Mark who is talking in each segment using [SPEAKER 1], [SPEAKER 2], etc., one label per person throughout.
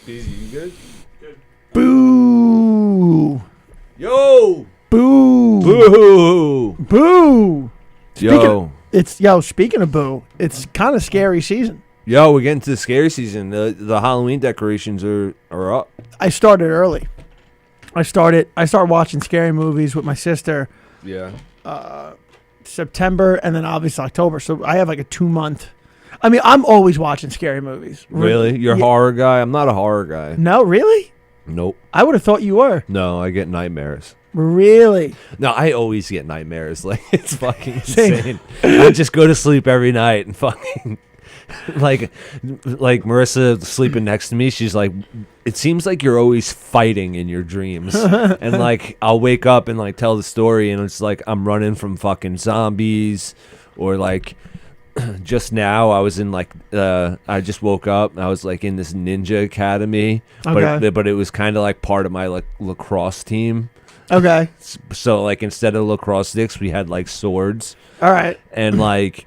[SPEAKER 1] Busy, you good?
[SPEAKER 2] Boo!
[SPEAKER 1] Yo!
[SPEAKER 2] Boo!
[SPEAKER 1] Boo!
[SPEAKER 2] Boo!
[SPEAKER 1] Yo.
[SPEAKER 2] Speaking of boo, it's kind of scary season.
[SPEAKER 1] Yo, we're getting to the scary season. The Halloween decorations are up.
[SPEAKER 2] I started early. I started watching scary movies with my sister
[SPEAKER 1] Yeah.
[SPEAKER 2] September and then obviously October. So I have like a 2-month. I mean, I'm always watching scary movies.
[SPEAKER 1] Really? You're a horror guy? I'm not a horror guy.
[SPEAKER 2] No, really?
[SPEAKER 1] Nope.
[SPEAKER 2] I would have thought you were.
[SPEAKER 1] No, I get nightmares.
[SPEAKER 2] Really?
[SPEAKER 1] No, I always get nightmares. Like, it's fucking
[SPEAKER 2] Same.
[SPEAKER 1] insane. I just go to sleep every night and fucking... like Marissa sleeping next to me, she's like, it seems like you're always fighting in your dreams. And like I'll wake up and like tell the story and it's like I'm running from fucking zombies, or like just now I was in like I just woke up and I was like in this ninja academy.
[SPEAKER 2] Okay.
[SPEAKER 1] But it was kind of like part of my like lacrosse team.
[SPEAKER 2] Okay.
[SPEAKER 1] So like instead of lacrosse sticks we had like swords.
[SPEAKER 2] All right.
[SPEAKER 1] And like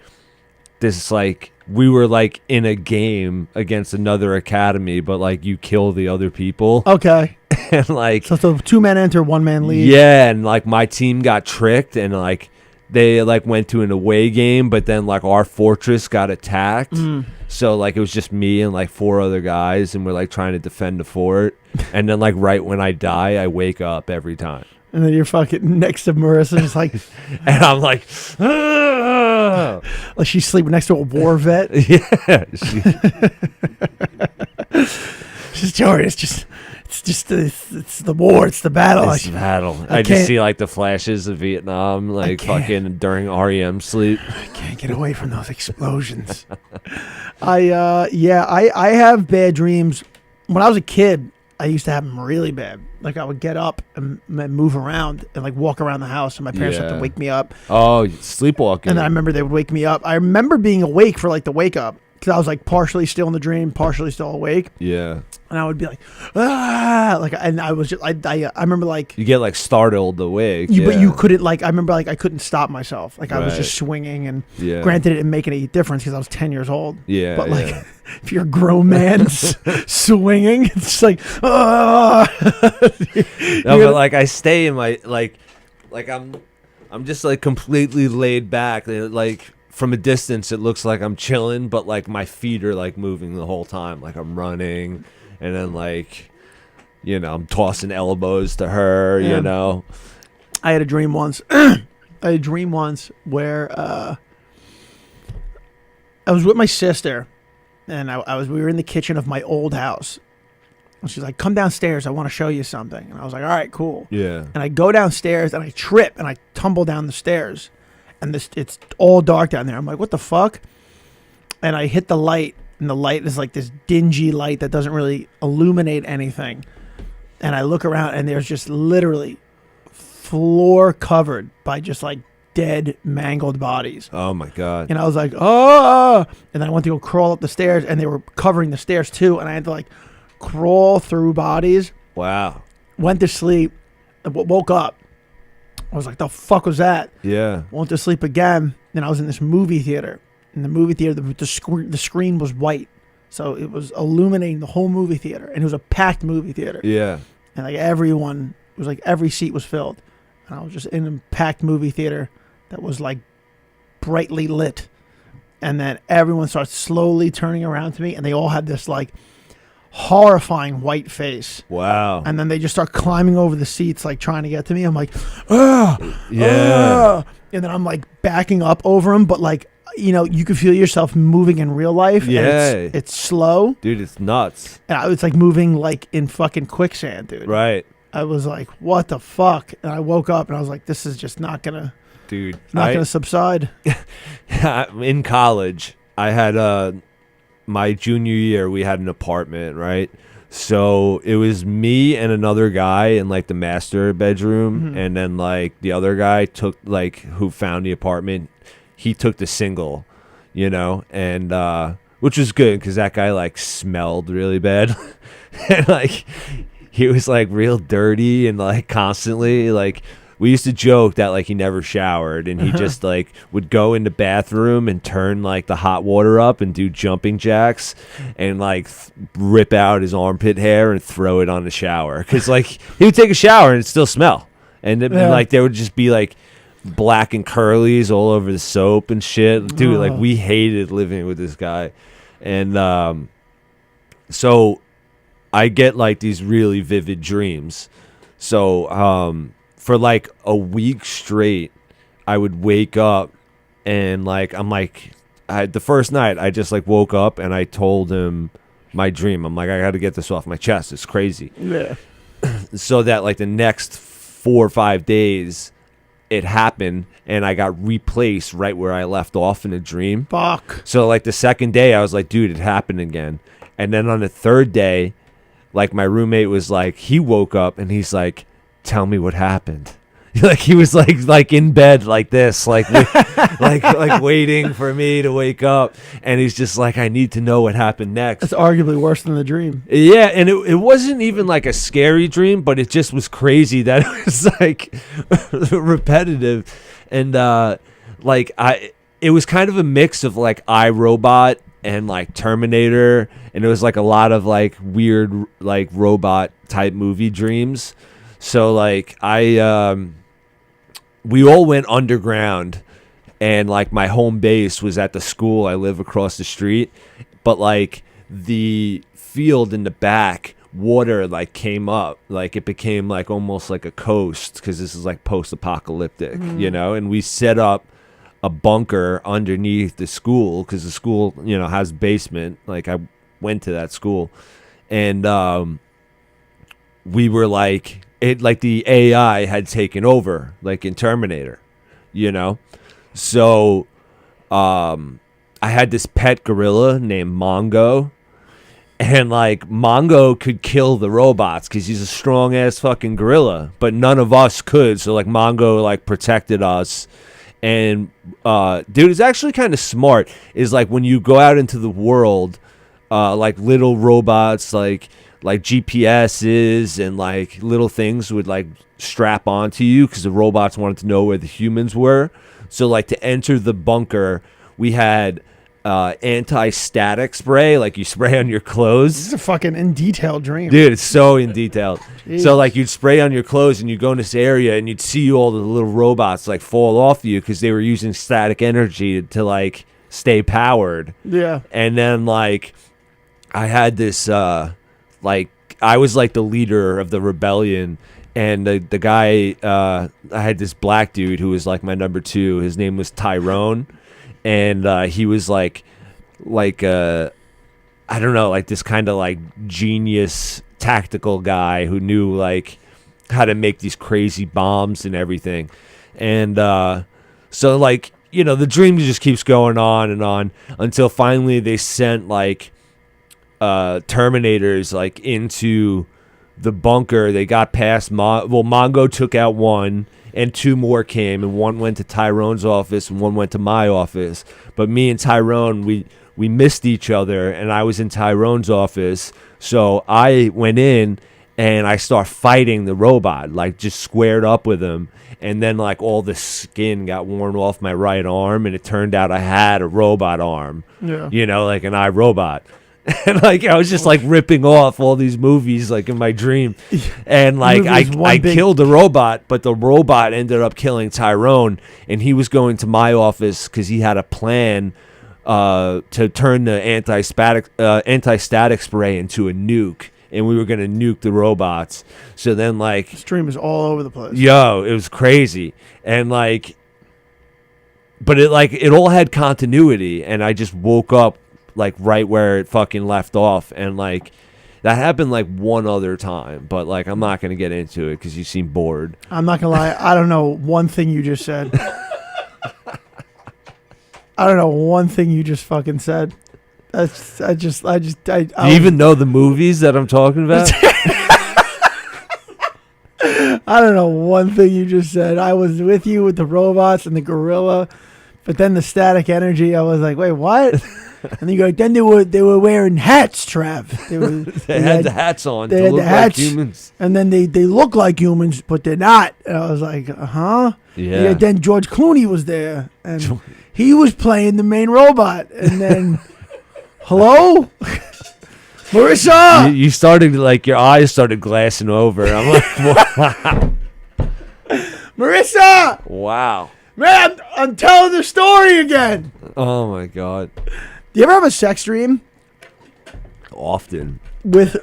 [SPEAKER 1] this like we were like in a game against another academy, but like you kill the other people.
[SPEAKER 2] Okay.
[SPEAKER 1] And like
[SPEAKER 2] So 2 men enter, 1 man leaves.
[SPEAKER 1] yeah, and like my team got tricked and like they like went to an away game, but then like our fortress got attacked. So like it was just me and like 4 other guys and we're like trying to defend the fort. And then like right when I die, I wake up every time.
[SPEAKER 2] And then you're fucking next to Marissa, just like,
[SPEAKER 1] And I'm like, "Ah!"
[SPEAKER 2] like she's sleeping next to a war vet.
[SPEAKER 1] Yeah.
[SPEAKER 2] She's Jory. It's the war. It's the battle.
[SPEAKER 1] It's battle. I just
[SPEAKER 2] can't-
[SPEAKER 1] see like the flashes of Vietnam, like
[SPEAKER 2] can't.
[SPEAKER 1] fucking during REM sleep.
[SPEAKER 2] I can't get away from those explosions. I have bad dreams. When I was a kid, I used to have them really bad. Like I would get up and move around and like walk around the house, and my parents had
[SPEAKER 1] Yeah.
[SPEAKER 2] to wake me up.
[SPEAKER 1] Oh, sleepwalking.
[SPEAKER 2] And then I remember they would wake me up. I remember being awake for like the wake up because I was like partially still in the dream, partially still awake.
[SPEAKER 1] Yeah.
[SPEAKER 2] And I would be like, ah, like, and I was just, I remember like,
[SPEAKER 1] You get like startled awake.
[SPEAKER 2] but you couldn't like, I remember like I couldn't stop myself. Like I was just
[SPEAKER 1] Right.
[SPEAKER 2] swinging, and
[SPEAKER 1] Yeah.
[SPEAKER 2] granted, it didn't make any difference because I was 10 years old.
[SPEAKER 1] Yeah.
[SPEAKER 2] But like,
[SPEAKER 1] yeah.
[SPEAKER 2] if you're a grown man swinging, it's just like, ah.
[SPEAKER 1] No, but like I stay in my like I'm just like completely laid back. Like from a distance, it looks like I'm chilling, but like my feet are like moving the whole time. Like I'm running, and then like, you know, I'm tossing elbows to her.
[SPEAKER 2] Yeah.
[SPEAKER 1] You know.
[SPEAKER 2] I had a dream once. I had a dream once where I was with my sister, and we were in the kitchen of my old house. And she's like, "Come downstairs. I want to show you something." And I was like, "All right, cool."
[SPEAKER 1] Yeah.
[SPEAKER 2] And I go downstairs and I trip and I tumble down the stairs, and it's all dark down there. I'm like, "What the fuck?" And I hit the light, and the light is like this dingy light that doesn't really illuminate anything. And I look around, and there's just literally floor covered by just like dead, mangled bodies.
[SPEAKER 1] Oh my god.
[SPEAKER 2] And I was like, "Oh!" And then I went to go crawl up the stairs, and they were covering the stairs too. And I had to like crawl through bodies.
[SPEAKER 1] Wow.
[SPEAKER 2] Went to sleep, and woke up. I was like, "The fuck was that?"
[SPEAKER 1] Yeah.
[SPEAKER 2] Went to sleep again. Then I was in this movie theater. In the movie theater, the screen was white, so it was illuminating the whole movie theater, and it was a packed movie theater.
[SPEAKER 1] Yeah.
[SPEAKER 2] And like everyone, it was like every seat was filled, and I was just in a packed movie theater that was like brightly lit. And then everyone starts slowly turning around to me, and they all had this like horrifying white face.
[SPEAKER 1] Wow.
[SPEAKER 2] And then they just start climbing over the seats, like trying to get to me. I'm like, ah,
[SPEAKER 1] Yeah.
[SPEAKER 2] ah. And then I'm like backing up over them, but like, you know, you could feel yourself moving in real life. and
[SPEAKER 1] Yeah.
[SPEAKER 2] it's slow.
[SPEAKER 1] Dude, it's nuts.
[SPEAKER 2] And it's like moving like in fucking quicksand, dude.
[SPEAKER 1] Right.
[SPEAKER 2] I was like, what the fuck? And I woke up and I was like, this is just not gonna
[SPEAKER 1] Dude.
[SPEAKER 2] gonna subside.
[SPEAKER 1] In college, I had my junior year, we had an apartment, right? So it was me and another guy in like the master bedroom, and then like the other guy took like who found the apartment, he took the single, you know, and which was good because that guy like smelled really bad, and like he was like real dirty and like constantly like we used to joke that like he never showered and he just like would go in the bathroom and turn like the hot water up and do jumping jacks and like rip out his armpit hair and throw it on the shower because like he would take a shower and it'd still smell and like there would just be like black and curlies all over the soap and shit. Dude, like we hated living with this guy. And so I get like these really vivid dreams. So for like a week straight, I would wake up and like the first night I just like woke up and I told him my dream. I'm like, I got to get this off my chest. It's crazy.
[SPEAKER 2] Yeah.
[SPEAKER 1] So that like the next 4 or 5 days it happened and I got replaced right where I left off in a dream.
[SPEAKER 2] Fuck.
[SPEAKER 1] So like the second day I was like, dude, it happened again. And then on the third day, like my roommate was like, he woke up and he's like, tell me what happened. Like he was like in bed like this, like like waiting for me to wake up. And he's just like, I need to know what happened next.
[SPEAKER 2] That's arguably worse than the dream.
[SPEAKER 1] Yeah, and it wasn't even like a scary dream, but it just was crazy that it was like repetitive. And like it was kind of a mix of like iRobot and like Terminator, and it was like a lot of like weird like robot type movie dreams. So like we all went underground, and like my home base was at the school I live across the street, but like the field in the back, water like came up, like it became like almost like a coast because this is like post-apocalyptic, you know. And we set up a bunker underneath the school because the school, you know, has basement. Like I went to that school, and we were like, it like the AI had taken over, like in Terminator, you know. So I had this pet gorilla named Mongo, and like Mongo could kill the robots because he's a strong ass fucking gorilla, but none of us could. So like Mongo like protected us. And dude, it's actually kind of smart. Is like when you go out into the world, like little robots, like GPSs and like little things would like strap onto you because the robots wanted to know where the humans were. So like to enter the bunker, we had anti-static spray, like you spray on your clothes.
[SPEAKER 2] This is a fucking in detail dream.
[SPEAKER 1] Dude, it's so in detail.
[SPEAKER 2] Jeez.
[SPEAKER 1] So like you'd spray on your clothes and you'd go in this area and you'd see all the little robots like fall off you because they were using static energy to like stay powered.
[SPEAKER 2] Yeah.
[SPEAKER 1] And then like I had this like I was like the leader of the rebellion, and the guy I had this black dude who was like my number 2. His name was Tyrone. And he was like I don't know, like this kind of like genius tactical guy who knew like how to make these crazy bombs and everything. And so like, you know, the dream just keeps going on and on until finally they sent like Terminators like into the bunker. They got past Mongo took out one, and 2 more came, and one went to Tyrone's office and one went to my office. But me and Tyrone, we missed each other, and I was in Tyrone's office. So I went in and I start fighting the robot, like just squared up with him. And then like all the skin got worn off my right arm, and it turned out I had a robot arm, you know, like an iRobot. And like I was just like ripping off all these movies like in my dream, and like I killed the robot, but the robot ended up killing Tyrone, and he was going to my office because he had a plan to turn the anti-static spray into a nuke, and we were gonna nuke the robots. So then like
[SPEAKER 2] this dream is all over the place.
[SPEAKER 1] Yo, it was crazy, and like, but it all had continuity, and I just woke up like right where it fucking left off. And like that happened like one other time, but like I'm not gonna get into it because you seem bored.
[SPEAKER 2] I'm not gonna lie, I don't know one thing you just said. I don't know one thing you just fucking said. I
[SPEAKER 1] Do you even know the movies that I'm talking about?
[SPEAKER 2] I don't know one thing you just said. I was with you with the robots and the gorilla, but then the static energy, I was like, wait, what? And you go, then they were wearing hats, Trav.
[SPEAKER 1] They had the hats on
[SPEAKER 2] they
[SPEAKER 1] to
[SPEAKER 2] had
[SPEAKER 1] look
[SPEAKER 2] the hats,
[SPEAKER 1] like humans.
[SPEAKER 2] and then they look like humans, but they're not. And I was like, huh?
[SPEAKER 1] Yeah.
[SPEAKER 2] Then George Clooney was there, and he was playing the main robot. And then, hello, Marissa.
[SPEAKER 1] You started like your eyes started glassing over. I'm like, wow.
[SPEAKER 2] Marissa,
[SPEAKER 1] Wow.
[SPEAKER 2] man, I'm telling the story again.
[SPEAKER 1] Oh my god.
[SPEAKER 2] Do you ever have a sex dream
[SPEAKER 1] Often.
[SPEAKER 2] with?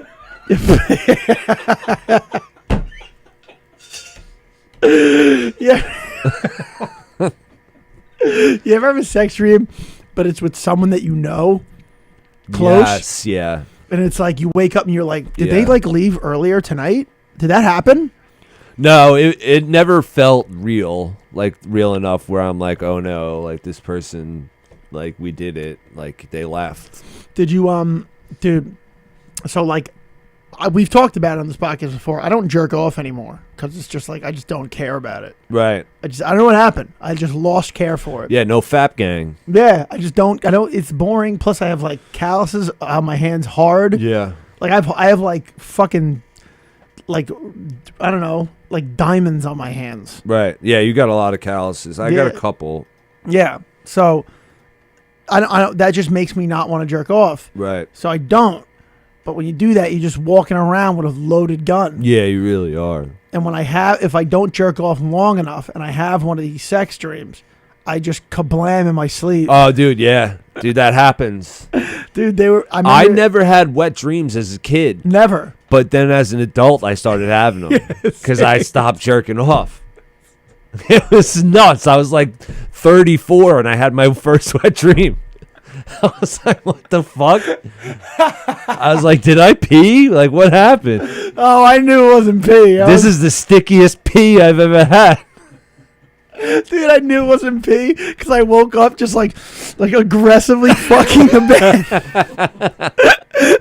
[SPEAKER 2] Yeah. You ever have a sex dream, but it's with someone that you know, close,
[SPEAKER 1] Yes. Yeah.
[SPEAKER 2] and it's like you wake up and you're like, did they
[SPEAKER 1] Yeah.
[SPEAKER 2] like leave earlier tonight? Did that happen?
[SPEAKER 1] No, it never felt real, like real enough where I'm like, oh no, like this person, like we did it, like they left.
[SPEAKER 2] Did you dude? So like, we've talked about it on this podcast before. I don't jerk off anymore because it's just like I just don't care about it.
[SPEAKER 1] Right.
[SPEAKER 2] I don't know what happened. I just lost care for it.
[SPEAKER 1] Yeah. No fap gang.
[SPEAKER 2] Yeah, I just don't. I don't. It's boring. Plus, I have like calluses on my hands, hard.
[SPEAKER 1] Yeah.
[SPEAKER 2] Like I have like fucking, like, I don't know, like diamonds on my hands.
[SPEAKER 1] Right. Yeah. You got a lot of calluses. I got a couple.
[SPEAKER 2] Yeah. So, I don't. That just makes me not want to jerk off.
[SPEAKER 1] Right.
[SPEAKER 2] So I don't. But when you do that, you're just walking around with a loaded gun.
[SPEAKER 1] Yeah, you really are.
[SPEAKER 2] And if I don't jerk off long enough, and I have one of these sex dreams, I just kablam in my sleep.
[SPEAKER 1] Oh, dude. Yeah. Dude, that happens.
[SPEAKER 2] Dude,
[SPEAKER 1] I never had wet dreams as a kid.
[SPEAKER 2] Never.
[SPEAKER 1] But then as an adult, I started having them because I stopped jerking off. It was nuts. I was like 34 and I had my first wet dream. I was like, what the fuck? I was like, did I pee? Like, what happened?
[SPEAKER 2] Oh, I knew it wasn't pee.
[SPEAKER 1] This is the stickiest pee I've ever had.
[SPEAKER 2] Dude, I knew it wasn't pee because I woke up just like aggressively fucking the bed.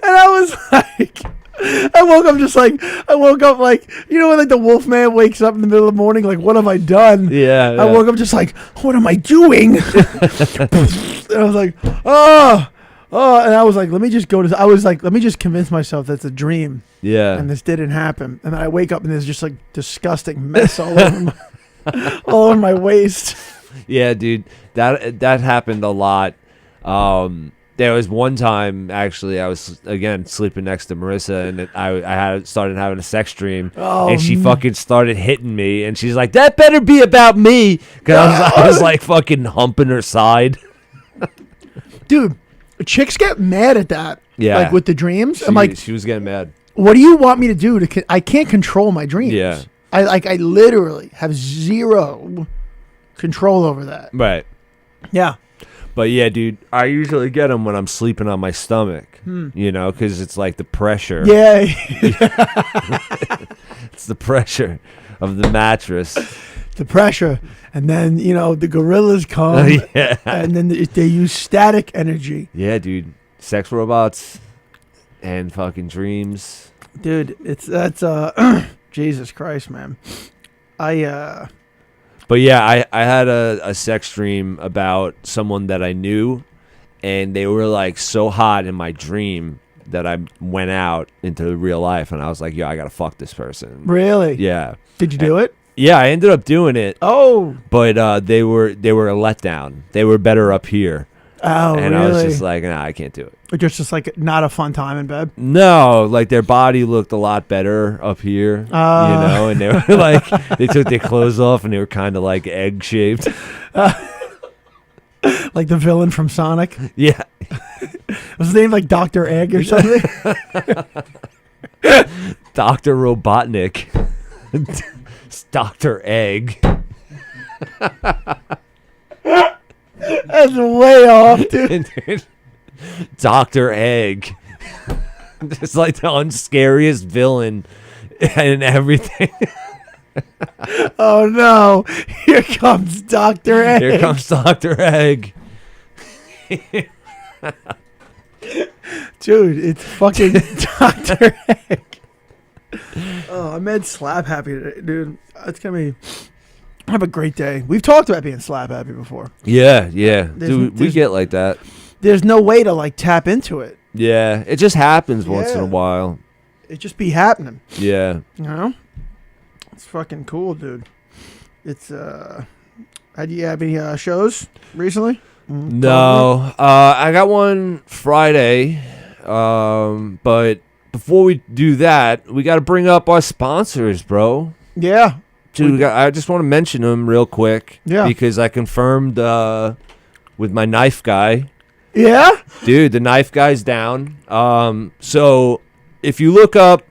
[SPEAKER 2] And I was like, I woke up like, you know when like the wolf man wakes up in the middle of the morning, like, what have I done?
[SPEAKER 1] Yeah.
[SPEAKER 2] I woke up just like, what am I doing? And I was like, oh, and I was like, let me just convince myself that's a dream.
[SPEAKER 1] Yeah.
[SPEAKER 2] And this didn't happen. And then I wake up and there's just like disgusting mess all over all over my waist.
[SPEAKER 1] Yeah, dude, that happened a lot. There was one time actually I was again sleeping next to Marissa and I started having a sex dream and she fucking started hitting me and she's like, that better be about me, because I was like fucking humping her side.
[SPEAKER 2] Dude, chicks get mad at that.
[SPEAKER 1] Yeah.
[SPEAKER 2] Like with the dreams. I'm like,
[SPEAKER 1] she was getting mad.
[SPEAKER 2] what do you want me to do I can't control my dreams.
[SPEAKER 1] Yeah.
[SPEAKER 2] I literally have zero control over that.
[SPEAKER 1] Right.
[SPEAKER 2] Yeah.
[SPEAKER 1] But yeah, dude, I usually get them when I'm sleeping on my stomach, you know, because it's like the pressure.
[SPEAKER 2] Yeah.
[SPEAKER 1] It's the pressure of the mattress.
[SPEAKER 2] The pressure. And then, you know, the gorillas come.
[SPEAKER 1] Yeah.
[SPEAKER 2] And then they use static energy.
[SPEAKER 1] Yeah, dude. Sex robots and fucking dreams.
[SPEAKER 2] Dude, that's Jesus Christ, man.
[SPEAKER 1] But yeah, I had a sex dream about someone that I knew, and they were like so hot in my dream that I went out into real life, and I was like, yo, I gotta fuck this person.
[SPEAKER 2] Really?
[SPEAKER 1] Yeah.
[SPEAKER 2] Did you do it?
[SPEAKER 1] Yeah, I ended up doing it.
[SPEAKER 2] Oh.
[SPEAKER 1] But they were a letdown. They were better up here.
[SPEAKER 2] Oh,
[SPEAKER 1] and
[SPEAKER 2] really?
[SPEAKER 1] I was just like, nah, I can't do it.
[SPEAKER 2] Or just like not a fun time in bed?
[SPEAKER 1] No, like their body looked a lot better up here, you know, and they were like, they took their clothes off and they were kind of like egg shaped.
[SPEAKER 2] Like the villain from Sonic?
[SPEAKER 1] Yeah.
[SPEAKER 2] Was his name like Dr. Egg or something?
[SPEAKER 1] Dr. Robotnik. It's Dr. Egg.
[SPEAKER 2] That's way off, dude.
[SPEAKER 1] Dr. Egg. It's like the unscariest villain and everything.
[SPEAKER 2] Oh no. Here comes Dr. Egg.
[SPEAKER 1] Here comes Dr. Egg.
[SPEAKER 2] Dude, it's fucking Dr. Egg. Oh, I'm mad slap happy today, dude. It's gonna be. Have a great day. We've talked about being slap happy before.
[SPEAKER 1] Yeah. Dude, we get like that.
[SPEAKER 2] there's no way to like tap into it.
[SPEAKER 1] Yeah, it just happens once in
[SPEAKER 2] Yeah.
[SPEAKER 1] a while.
[SPEAKER 2] It just be happening.
[SPEAKER 1] Yeah.
[SPEAKER 2] You know? It's fucking cool, dude. It's do you have any shows recently?
[SPEAKER 1] No, I got one Friday, but before we do that, we got to bring up our sponsors, bro.
[SPEAKER 2] Yeah.
[SPEAKER 1] Dude, I just want to mention them real quick.
[SPEAKER 2] Yeah.
[SPEAKER 1] Because I confirmed with my knife guy.
[SPEAKER 2] Yeah?
[SPEAKER 1] Dude, the knife guy's down. So if you look up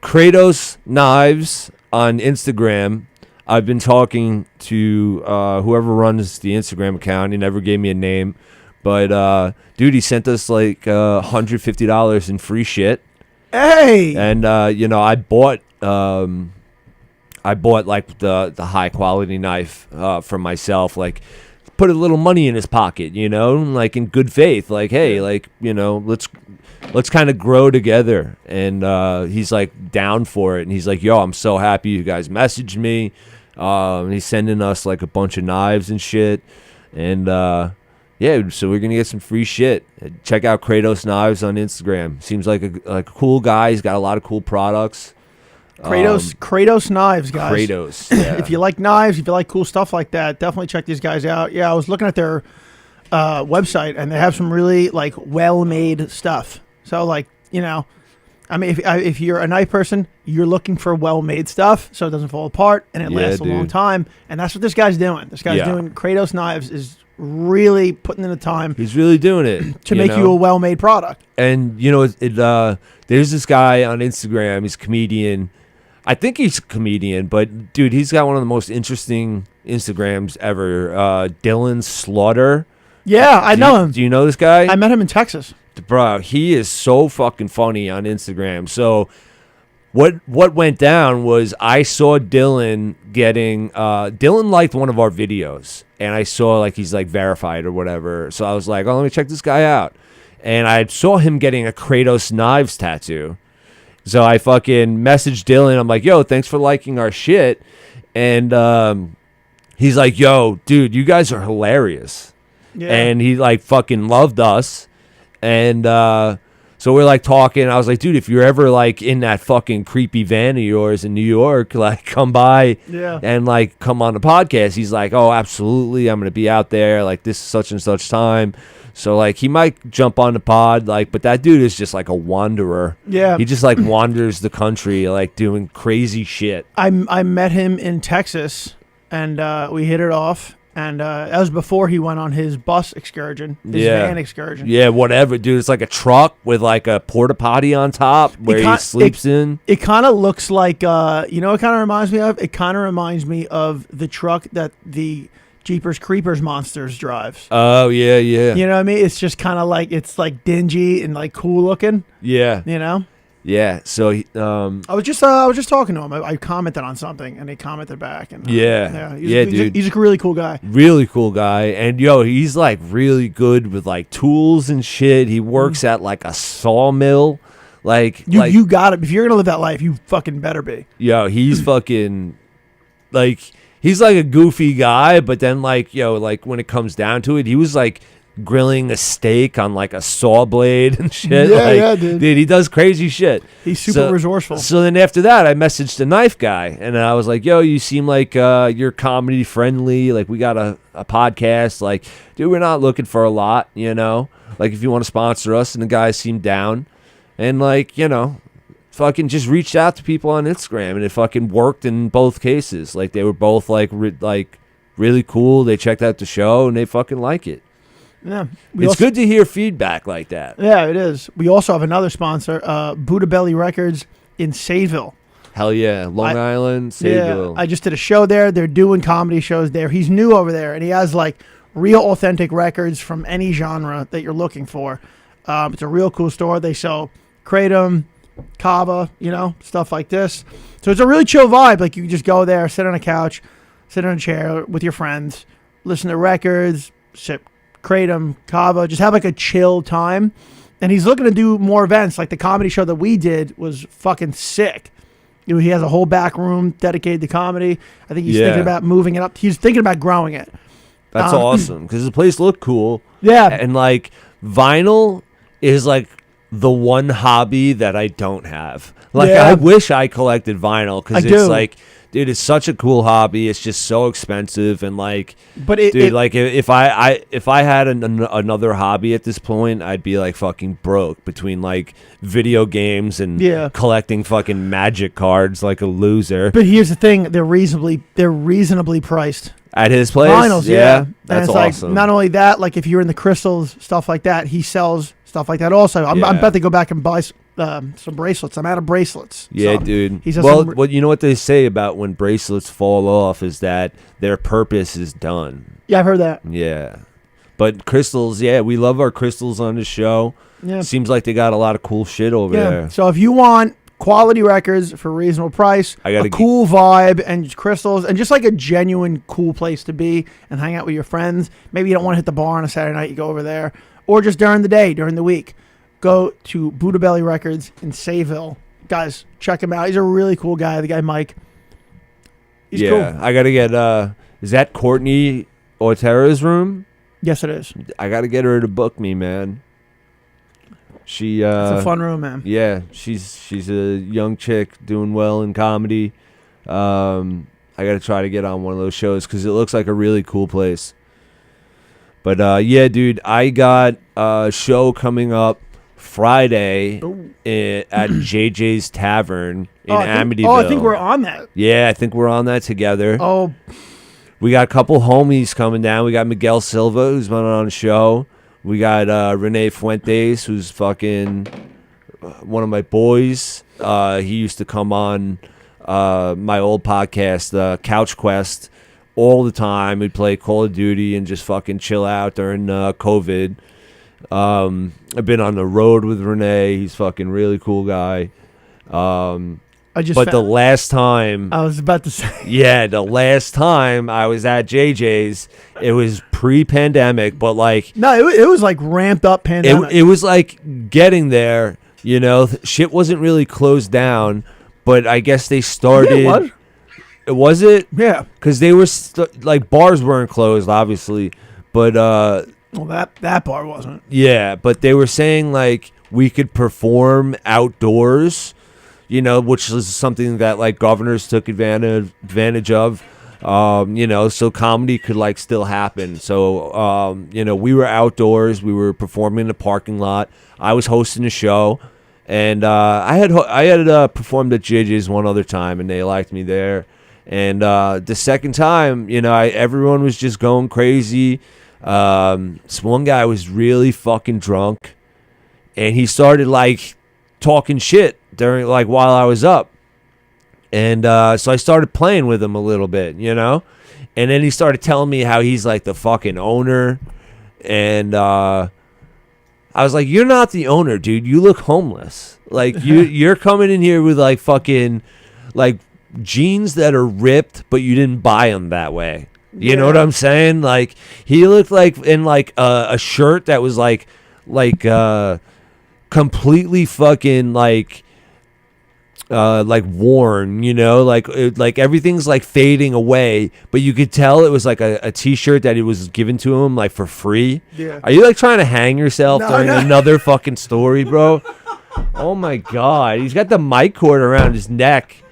[SPEAKER 1] Kratos Knives on Instagram, I've been talking to whoever runs the Instagram account. He never gave me a name. But, dude, he sent us like $150 in free shit.
[SPEAKER 2] Hey.
[SPEAKER 1] And, I bought like the high quality knife for myself. Like, put a little money in his pocket, like in good faith. Like, hey, like, let's kind of grow together. And he's like down for it. And he's like, yo, I'm so happy you guys messaged me. He's sending us like a bunch of knives and shit. And yeah, so we're gonna get some free shit. Check out Kratos Knives on Instagram. Seems like a cool guy. He's got a lot of cool products.
[SPEAKER 2] Kratos Knives, guys.
[SPEAKER 1] Kratos. Yeah.
[SPEAKER 2] If you like knives, if you like cool stuff like that, definitely check these guys out. Yeah, I was looking at their website, and they have some really like well-made stuff. So like, I mean, if you're a knife person, you're looking for well-made stuff so it doesn't fall apart and it lasts a long time. And that's what this guy's doing. This guy's doing Kratos Knives is really putting in the time.
[SPEAKER 1] He's really doing it
[SPEAKER 2] to make you a well-made product.
[SPEAKER 1] And there's this guy on Instagram. He's a comedian. I think he's a comedian, but dude, he's got one of the most interesting Instagrams ever. Dylan Slaughter.
[SPEAKER 2] Yeah, I know him.
[SPEAKER 1] Do you know this guy?
[SPEAKER 2] I met him in Texas.
[SPEAKER 1] Bro, he is so fucking funny on Instagram. So what went down was I saw Dylan getting Dylan liked one of our videos, and I saw like he's like verified or whatever. So I was like, oh, let me check this guy out. And I saw him getting a Kratos Knives tattoo. So I fucking messaged Dylan. I'm like, yo, thanks for liking our shit. And he's like, yo, dude, you guys are hilarious.
[SPEAKER 2] Yeah.
[SPEAKER 1] And he like fucking loved us. And so we're like talking. I was like, dude, if you're ever like in that fucking creepy van of yours in New York, like come by and like come on the podcast. He's like, oh, absolutely. I'm going to be out there like this such and such time. So like he might jump on the pod, like, but that dude is just like a wanderer.
[SPEAKER 2] Yeah.
[SPEAKER 1] He just like wanders the country, like doing crazy shit.
[SPEAKER 2] I met him in Texas, and we hit it off. And that was before he went on his bus excursion, his van excursion.
[SPEAKER 1] Yeah, whatever, dude. It's like a truck with like a porta potty on top where he sleeps in.
[SPEAKER 2] It kind of looks like, what it kind of reminds me of? It kind of reminds me of the truck that the Jeepers Creepers Monsters drives.
[SPEAKER 1] Oh, yeah, yeah.
[SPEAKER 2] You know what I mean? It's just kind of like, it's like dingy and like cool looking.
[SPEAKER 1] Yeah. Yeah, so
[SPEAKER 2] I was just talking to him. I commented on something, and he commented back. And
[SPEAKER 1] dude,
[SPEAKER 2] he's a really cool guy.
[SPEAKER 1] Really cool guy, and yo, he's like really good with like tools and shit. He works at like a sawmill,
[SPEAKER 2] you got it. If you're gonna live that life, you fucking better be.
[SPEAKER 1] Yo, he's fucking like he's like a goofy guy, but then like like when it comes down to it, he was like grilling a steak on like a saw blade and shit. Dude, he does crazy shit.
[SPEAKER 2] He's super resourceful.
[SPEAKER 1] So then after that, I messaged the knife guy, and I was like, yo, you seem like you're comedy friendly. Like, we got a podcast. Like, dude, we're not looking for a lot, like if you want to sponsor us. And the guy seemed down, and like, fucking just reached out to people on Instagram, and it fucking worked in both cases. Like, they were both like really cool. They checked out the show, and they fucking like it.
[SPEAKER 2] Yeah,
[SPEAKER 1] it's good to hear feedback like that.
[SPEAKER 2] Yeah, it is. We also have another sponsor, Buddha Belly Records in Sayville.
[SPEAKER 1] Hell yeah, Long Island, Sayville.
[SPEAKER 2] Yeah, I just did a show there. They're doing comedy shows there. He's new over there, and he has like real authentic records from any genre that you're looking for. It's a real cool store. They sell Kratom, Kava, stuff like this. So it's a really chill vibe. Like, you can just go there, sit on a couch, sit on a chair with your friends, listen to records, sip Kratom, Kava, just have like a chill time. And he's looking to do more events. Like the comedy show that we did was fucking sick. He has a whole back room dedicated to comedy. I think he's thinking about moving it up. He's thinking about growing it.
[SPEAKER 1] That's awesome, because the place looked cool.
[SPEAKER 2] Yeah.
[SPEAKER 1] And like vinyl is like the one hobby that I don't have. Like
[SPEAKER 2] Yeah.
[SPEAKER 1] I wish I collected vinyl because
[SPEAKER 2] I
[SPEAKER 1] it's
[SPEAKER 2] do.
[SPEAKER 1] like, dude, it's such a cool hobby. It's just so expensive and like,
[SPEAKER 2] But
[SPEAKER 1] dude, like if I had another hobby at this point, I'd be like fucking broke between like video games and
[SPEAKER 2] Yeah.
[SPEAKER 1] collecting fucking magic cards like a loser
[SPEAKER 2] but here's the thing: they're reasonably priced.
[SPEAKER 1] at his place.
[SPEAKER 2] Vinyls, yeah. And
[SPEAKER 1] That's
[SPEAKER 2] it's
[SPEAKER 1] awesome.
[SPEAKER 2] like not only that, like if you're in the crystals stuff like that, he sells stuff like that also. I'm
[SPEAKER 1] Yeah.
[SPEAKER 2] about to go back and buy some bracelets. I'm out of bracelets.
[SPEAKER 1] Yeah,
[SPEAKER 2] So
[SPEAKER 1] dude.
[SPEAKER 2] He says
[SPEAKER 1] Well,
[SPEAKER 2] some-
[SPEAKER 1] what you know what they say about when bracelets fall off is that their purpose is done.
[SPEAKER 2] yeah, I've heard that.
[SPEAKER 1] Yeah. But crystals, yeah, we love our crystals on the show.
[SPEAKER 2] Yeah,
[SPEAKER 1] Seems like they got a lot of cool shit over
[SPEAKER 2] yeah.
[SPEAKER 1] there.
[SPEAKER 2] So if you want quality records for a reasonable price,
[SPEAKER 1] I gotta
[SPEAKER 2] a cool vibe, and crystals, and just like a genuine cool place to be and hang out with your friends. Maybe you don't want to hit the bar on a Saturday night, you go over there, or just during the day, during the week. Go to Buddha Belly Records in Sayville. Guys, check him out. He's a really cool guy. The guy Mike. He's
[SPEAKER 1] yeah,
[SPEAKER 2] cool.
[SPEAKER 1] I gotta get is that Courtney Ortera's room?
[SPEAKER 2] Yes, it is.
[SPEAKER 1] I gotta get her to book me, man. She
[SPEAKER 2] It's a fun room, man.
[SPEAKER 1] yeah, she's a young chick doing well in comedy. I gotta try to get on one of those shows because it looks like a really cool place. But yeah, dude, I got a show coming up Friday
[SPEAKER 2] Ooh.
[SPEAKER 1] at JJ's Tavern in Amityville.
[SPEAKER 2] Oh, I think we're on that.
[SPEAKER 1] Yeah, I think we're on that together.
[SPEAKER 2] Oh,
[SPEAKER 1] We got a couple homies coming down. We got Miguel Silva, who's been on the show. We got Renee Fuentes, who's fucking one of my boys. He used to come on my old podcast, Couch Quest, all the time. We'd play Call of Duty and just fucking chill out during COVID. I've been on the road with Renee. He's fucking really cool guy.
[SPEAKER 2] I just.
[SPEAKER 1] But the last time...
[SPEAKER 2] I was about to say.
[SPEAKER 1] Yeah, the last time I was at JJ's, it was pre-pandemic, but like
[SPEAKER 2] No, it was like ramped up pandemic.
[SPEAKER 1] it was like getting there, you know, shit wasn't really closed down, but I guess they started.
[SPEAKER 2] Yeah, it was.
[SPEAKER 1] Was it?
[SPEAKER 2] Yeah.
[SPEAKER 1] Because they were like bars weren't closed, obviously, but
[SPEAKER 2] Well, that bar wasn't.
[SPEAKER 1] yeah, but they were saying like we could perform outdoors, you know, which is something that like governors took advantage of. You know, so comedy could like still happen. So, you know, we were outdoors. We were performing in the parking lot. I was hosting a show, and I had performed at JJ's one other time, and they liked me there. And the second time, you know, everyone was just going crazy. This one guy was really fucking drunk, and he started like talking shit during like while I was up. And so I started playing with him a little bit, you know? And then he started telling me how he's like the fucking owner. And I was like, you're not the owner, dude. You look homeless. Like you're coming in here with like fucking like jeans that are ripped, but you didn't buy them that way. You know what I'm saying? Like he looked like in like a shirt that was like completely fucking like worn, you know, like everything's like fading away, but you could tell it was like a t-shirt that it was given to him like for free.
[SPEAKER 2] Yeah.
[SPEAKER 1] Are you like trying to hang yourself
[SPEAKER 2] No,
[SPEAKER 1] during
[SPEAKER 2] no.
[SPEAKER 1] another fucking story, bro? Oh my god, he's got the mic cord around his neck.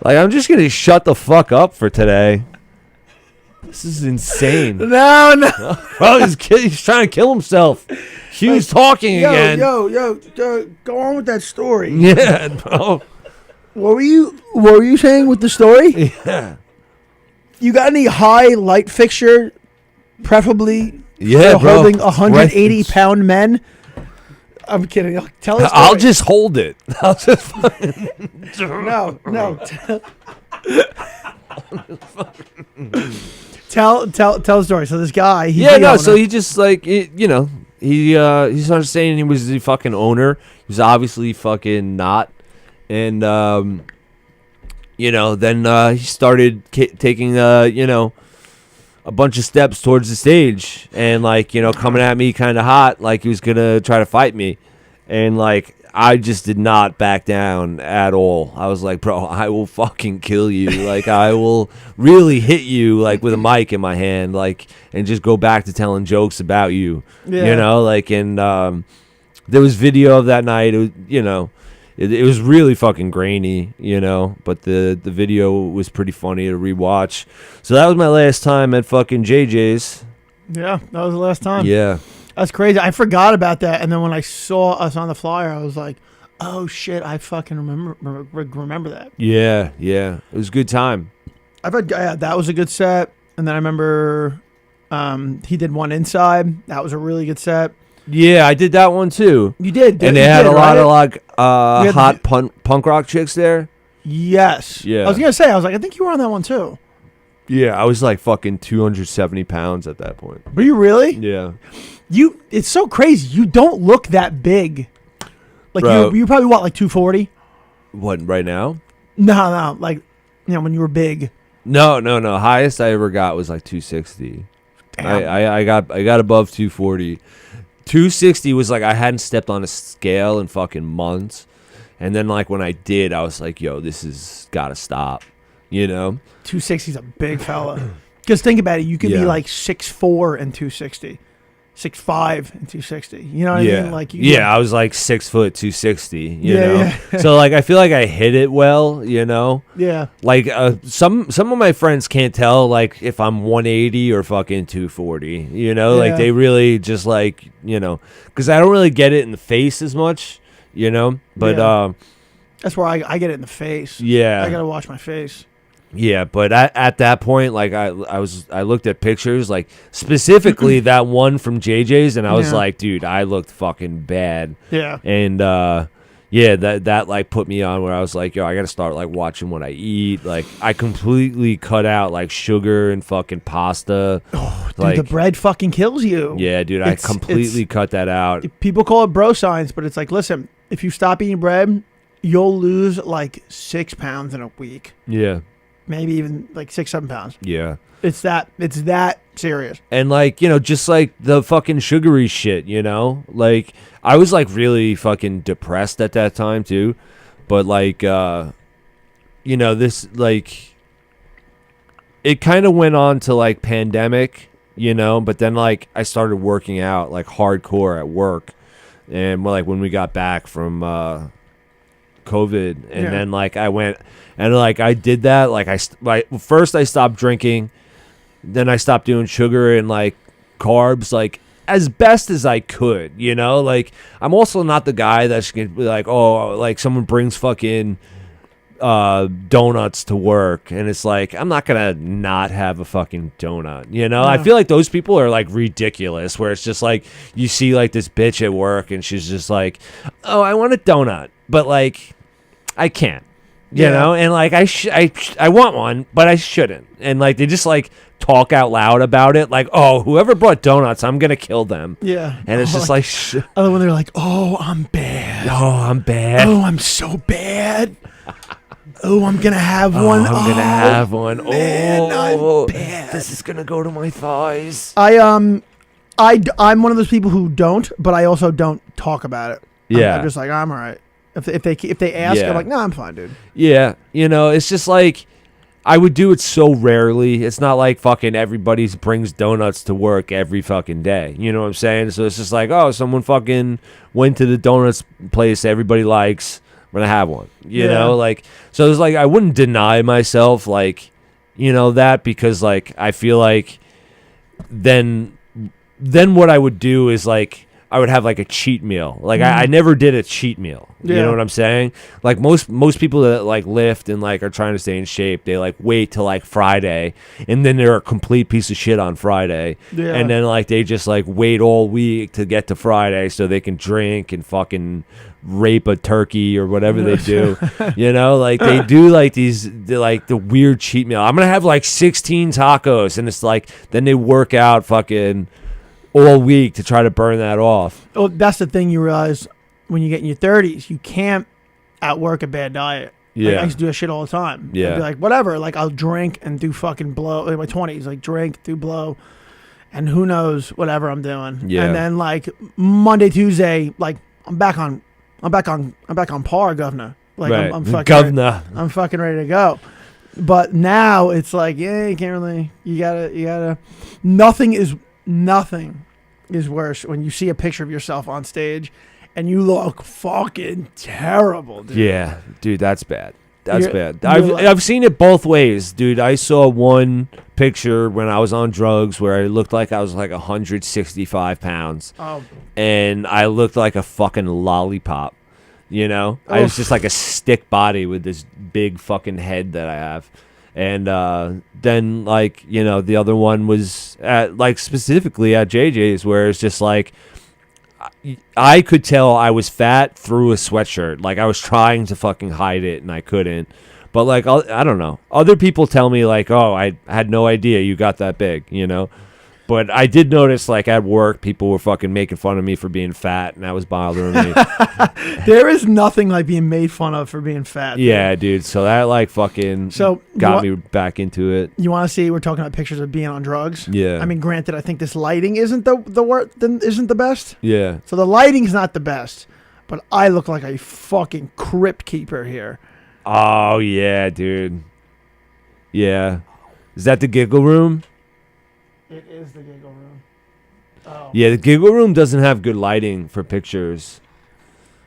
[SPEAKER 1] Like I'm just gonna shut the fuck up for today. This is insane.
[SPEAKER 2] No.
[SPEAKER 1] Bro, he's trying to kill himself. Hugh's talking again.
[SPEAKER 2] Yo, go on with that story.
[SPEAKER 1] Yeah, bro.
[SPEAKER 2] What were you saying with the story?
[SPEAKER 1] Yeah.
[SPEAKER 2] You got any high light fixture, preferably
[SPEAKER 1] Yeah,
[SPEAKER 2] for
[SPEAKER 1] bro.
[SPEAKER 2] holding 180
[SPEAKER 1] Right.
[SPEAKER 2] pound men? I'm kidding. Tell us.
[SPEAKER 1] I'll just hold it. I'll just
[SPEAKER 2] No. Tell the story. So this guy, he's the owner.
[SPEAKER 1] So he just like you know, he started saying he was the fucking owner. He was obviously fucking not, and you know, then he started taking you know, a bunch of steps towards the stage, and like, you know, coming at me kind of hot, like he was gonna try to fight me. And like I just did not back down at all. I was like, bro, I will fucking kill you. Like, I will really hit you, like, with a mic in my hand, like, and just go back to telling jokes about you.
[SPEAKER 2] Yeah.
[SPEAKER 1] You know, like, and there was video of that night. It was, you know, it was really fucking grainy, you know, but the video was pretty funny to rewatch. So that was my last time at fucking JJ's.
[SPEAKER 2] Yeah, that was the last time.
[SPEAKER 1] Yeah.
[SPEAKER 2] That's crazy. I forgot about that, and then when I saw us on the flyer, I was like, "Oh shit! I fucking remember that."
[SPEAKER 1] Yeah, yeah. It was a good time.
[SPEAKER 2] I've had that was a good set, and then I remember he did one inside. That was a really good set.
[SPEAKER 1] Yeah, I did that one too.
[SPEAKER 2] You did,
[SPEAKER 1] and they had a lot of like hot punk rock chicks there.
[SPEAKER 2] Yes.
[SPEAKER 1] Yeah.
[SPEAKER 2] I was gonna say, I was like, I think you were on that one too.
[SPEAKER 1] Yeah, I was like fucking 270 pounds at that point.
[SPEAKER 2] Were you really?
[SPEAKER 1] Yeah.
[SPEAKER 2] It's so crazy. You don't look that big. Like
[SPEAKER 1] Bro.
[SPEAKER 2] you're probably what, like 240?
[SPEAKER 1] What, right now?
[SPEAKER 2] No, like when you were big.
[SPEAKER 1] No. Highest I ever got was like 260.
[SPEAKER 2] Damn.
[SPEAKER 1] I got above 240. 260 was like I hadn't stepped on a scale in fucking months. And then like when I did, I was like, yo, this has gotta stop. You know?
[SPEAKER 2] 260's a big fella. Because think about it, you could be
[SPEAKER 1] Yeah.
[SPEAKER 2] like 6'4" and 260. 6'5" and 260. You know what I mean? Like
[SPEAKER 1] I was like 6 foot 260, you
[SPEAKER 2] Yeah,
[SPEAKER 1] know.
[SPEAKER 2] yeah.
[SPEAKER 1] So like I feel like I hit it well, you know.
[SPEAKER 2] Yeah.
[SPEAKER 1] Like some of my friends can't tell like if I'm 180 or fucking 240, you know.
[SPEAKER 2] Yeah.
[SPEAKER 1] Like they really just like, you know, because I don't really get it in the face as much, you know. But
[SPEAKER 2] Yeah. That's where I get it in the face.
[SPEAKER 1] yeah,
[SPEAKER 2] I gotta wash my face.
[SPEAKER 1] yeah. But at that point, like I looked at pictures, like specifically that one from JJ's, and I was
[SPEAKER 2] Yeah.
[SPEAKER 1] like, dude, I looked fucking bad.
[SPEAKER 2] Yeah.
[SPEAKER 1] And yeah, that like put me on where I was like, yo, I gotta start like watching what I eat. Like I completely cut out like sugar and fucking pasta.
[SPEAKER 2] Oh, dude,
[SPEAKER 1] like
[SPEAKER 2] the bread fucking kills you.
[SPEAKER 1] yeah, dude, I completely cut that out.
[SPEAKER 2] People call it bro science, but it's like, listen, if you stop eating bread, you'll lose like 6 pounds in a week.
[SPEAKER 1] Yeah,
[SPEAKER 2] Maybe even like 6-7 pounds.
[SPEAKER 1] yeah.
[SPEAKER 2] It's that serious.
[SPEAKER 1] And like, you know, just like the fucking sugary shit, you know? Like I was like really fucking depressed at that time too. But like you know, this like it kind of went on to like pandemic, you know, but then like I started working out like hardcore at work. And like when we got back from COVID, and
[SPEAKER 2] Yeah.
[SPEAKER 1] then like I went and like I did that, like first I stopped drinking, then I stopped doing sugar and like carbs like as best as I could, you know. Like I'm also not the guy that's gonna be like, oh, like someone brings fucking donuts to work and it's like I'm not gonna not have a fucking donut, you know. I
[SPEAKER 2] Yeah.
[SPEAKER 1] feel like those people are like ridiculous, where it's just like you see like this bitch at work and she's just like, oh, I want a donut, but like I can't, you
[SPEAKER 2] Yeah.
[SPEAKER 1] know. And like I want one, but I shouldn't. And like they just like talk out loud about it, like, oh, whoever brought donuts, I'm gonna kill them.
[SPEAKER 2] Yeah.
[SPEAKER 1] And it's just like
[SPEAKER 2] other when they're like, oh, I'm bad.
[SPEAKER 1] oh, I'm bad.
[SPEAKER 2] Oh, I'm so bad. Oh, I'm gonna have one.
[SPEAKER 1] I'm gonna have one.
[SPEAKER 2] man,
[SPEAKER 1] Oh,
[SPEAKER 2] I'm bad.
[SPEAKER 1] this is gonna go to my thighs.
[SPEAKER 2] I'm one of those people who don't, but I also don't talk about it.
[SPEAKER 1] Yeah.
[SPEAKER 2] I'm just like, I'm all right. If they ask,
[SPEAKER 1] Yeah.
[SPEAKER 2] I'm like, no, I'm fine, dude.
[SPEAKER 1] Yeah, you know, it's just like I would do it so rarely. It's not like fucking everybody brings donuts to work every fucking day. You know what I'm saying? So it's just like, oh, someone fucking went to the donuts place everybody likes. I'm gonna have one. You
[SPEAKER 2] Yeah.
[SPEAKER 1] know, like so it's like I wouldn't deny myself like, you know, that, because like I feel like then what I would do is like I would have like a cheat meal. Like I never did a cheat meal. You
[SPEAKER 2] Yeah.
[SPEAKER 1] know what I'm saying? Like most people that like lift and like are trying to stay in shape, they like wait till like Friday, and then they're a complete piece of shit on Friday.
[SPEAKER 2] Yeah.
[SPEAKER 1] And then like they just like wait all week to get to Friday so they can drink and fucking rape a turkey or whatever they do. You know, like they do like the weird cheat meal. I'm gonna have like 16 tacos, and it's like then they work out fucking all week to try to burn that off.
[SPEAKER 2] Oh, that's the thing you realize when you get in your 30s. You can't outwork a bad diet. Like,
[SPEAKER 1] Yeah.
[SPEAKER 2] I used to do that shit all the time.
[SPEAKER 1] Yeah.
[SPEAKER 2] I'd be like, whatever. Like, I'll drink and do fucking blow. In my 20s, like, drink, do blow, and who knows whatever I'm doing.
[SPEAKER 1] Yeah.
[SPEAKER 2] And then, like, Monday, Tuesday, like, I'm back on I'm back on par, governor. Like
[SPEAKER 1] right.
[SPEAKER 2] I'm fucking
[SPEAKER 1] Governor.
[SPEAKER 2] I'm fucking ready to go. But now it's like, yeah, you can't really. You gotta. Nothing is worse when you see a picture of yourself on stage, and you look fucking terrible, dude.
[SPEAKER 1] Yeah, dude, that's bad. That's bad.
[SPEAKER 2] you're
[SPEAKER 1] I've seen it both ways, dude. I saw one picture when I was on drugs where I looked like I was like 165 pounds,
[SPEAKER 2] Oh,
[SPEAKER 1] and I looked like a fucking lollipop. You know, I was just like a stick body with this big fucking head that I have. And then, like, you know, the other one was at, like, specifically at JJ's, where it's just like I could tell I was fat through a sweatshirt. Like, I was trying to fucking hide it and I couldn't. But, like, I don't know. Other people tell me, like, oh, I had no idea you got that big, you know? But I did notice, like, at work, people were fucking making fun of me for being fat, and that was bothering me.
[SPEAKER 2] there is nothing like being made fun of for being fat. Dude.
[SPEAKER 1] Yeah, dude. So that, like, fucking got me back into it.
[SPEAKER 2] You want to see? We're talking about pictures of being on drugs.
[SPEAKER 1] Yeah.
[SPEAKER 2] I mean, granted, I think this lighting isn't the best.
[SPEAKER 1] Yeah.
[SPEAKER 2] So the lighting's not the best, but I look like a fucking crypt keeper here.
[SPEAKER 1] Oh, yeah, dude. Yeah. Is that the Giggle Room?
[SPEAKER 2] It is the Giggle Room. Oh.
[SPEAKER 1] Yeah, the Giggle Room doesn't have good lighting for pictures.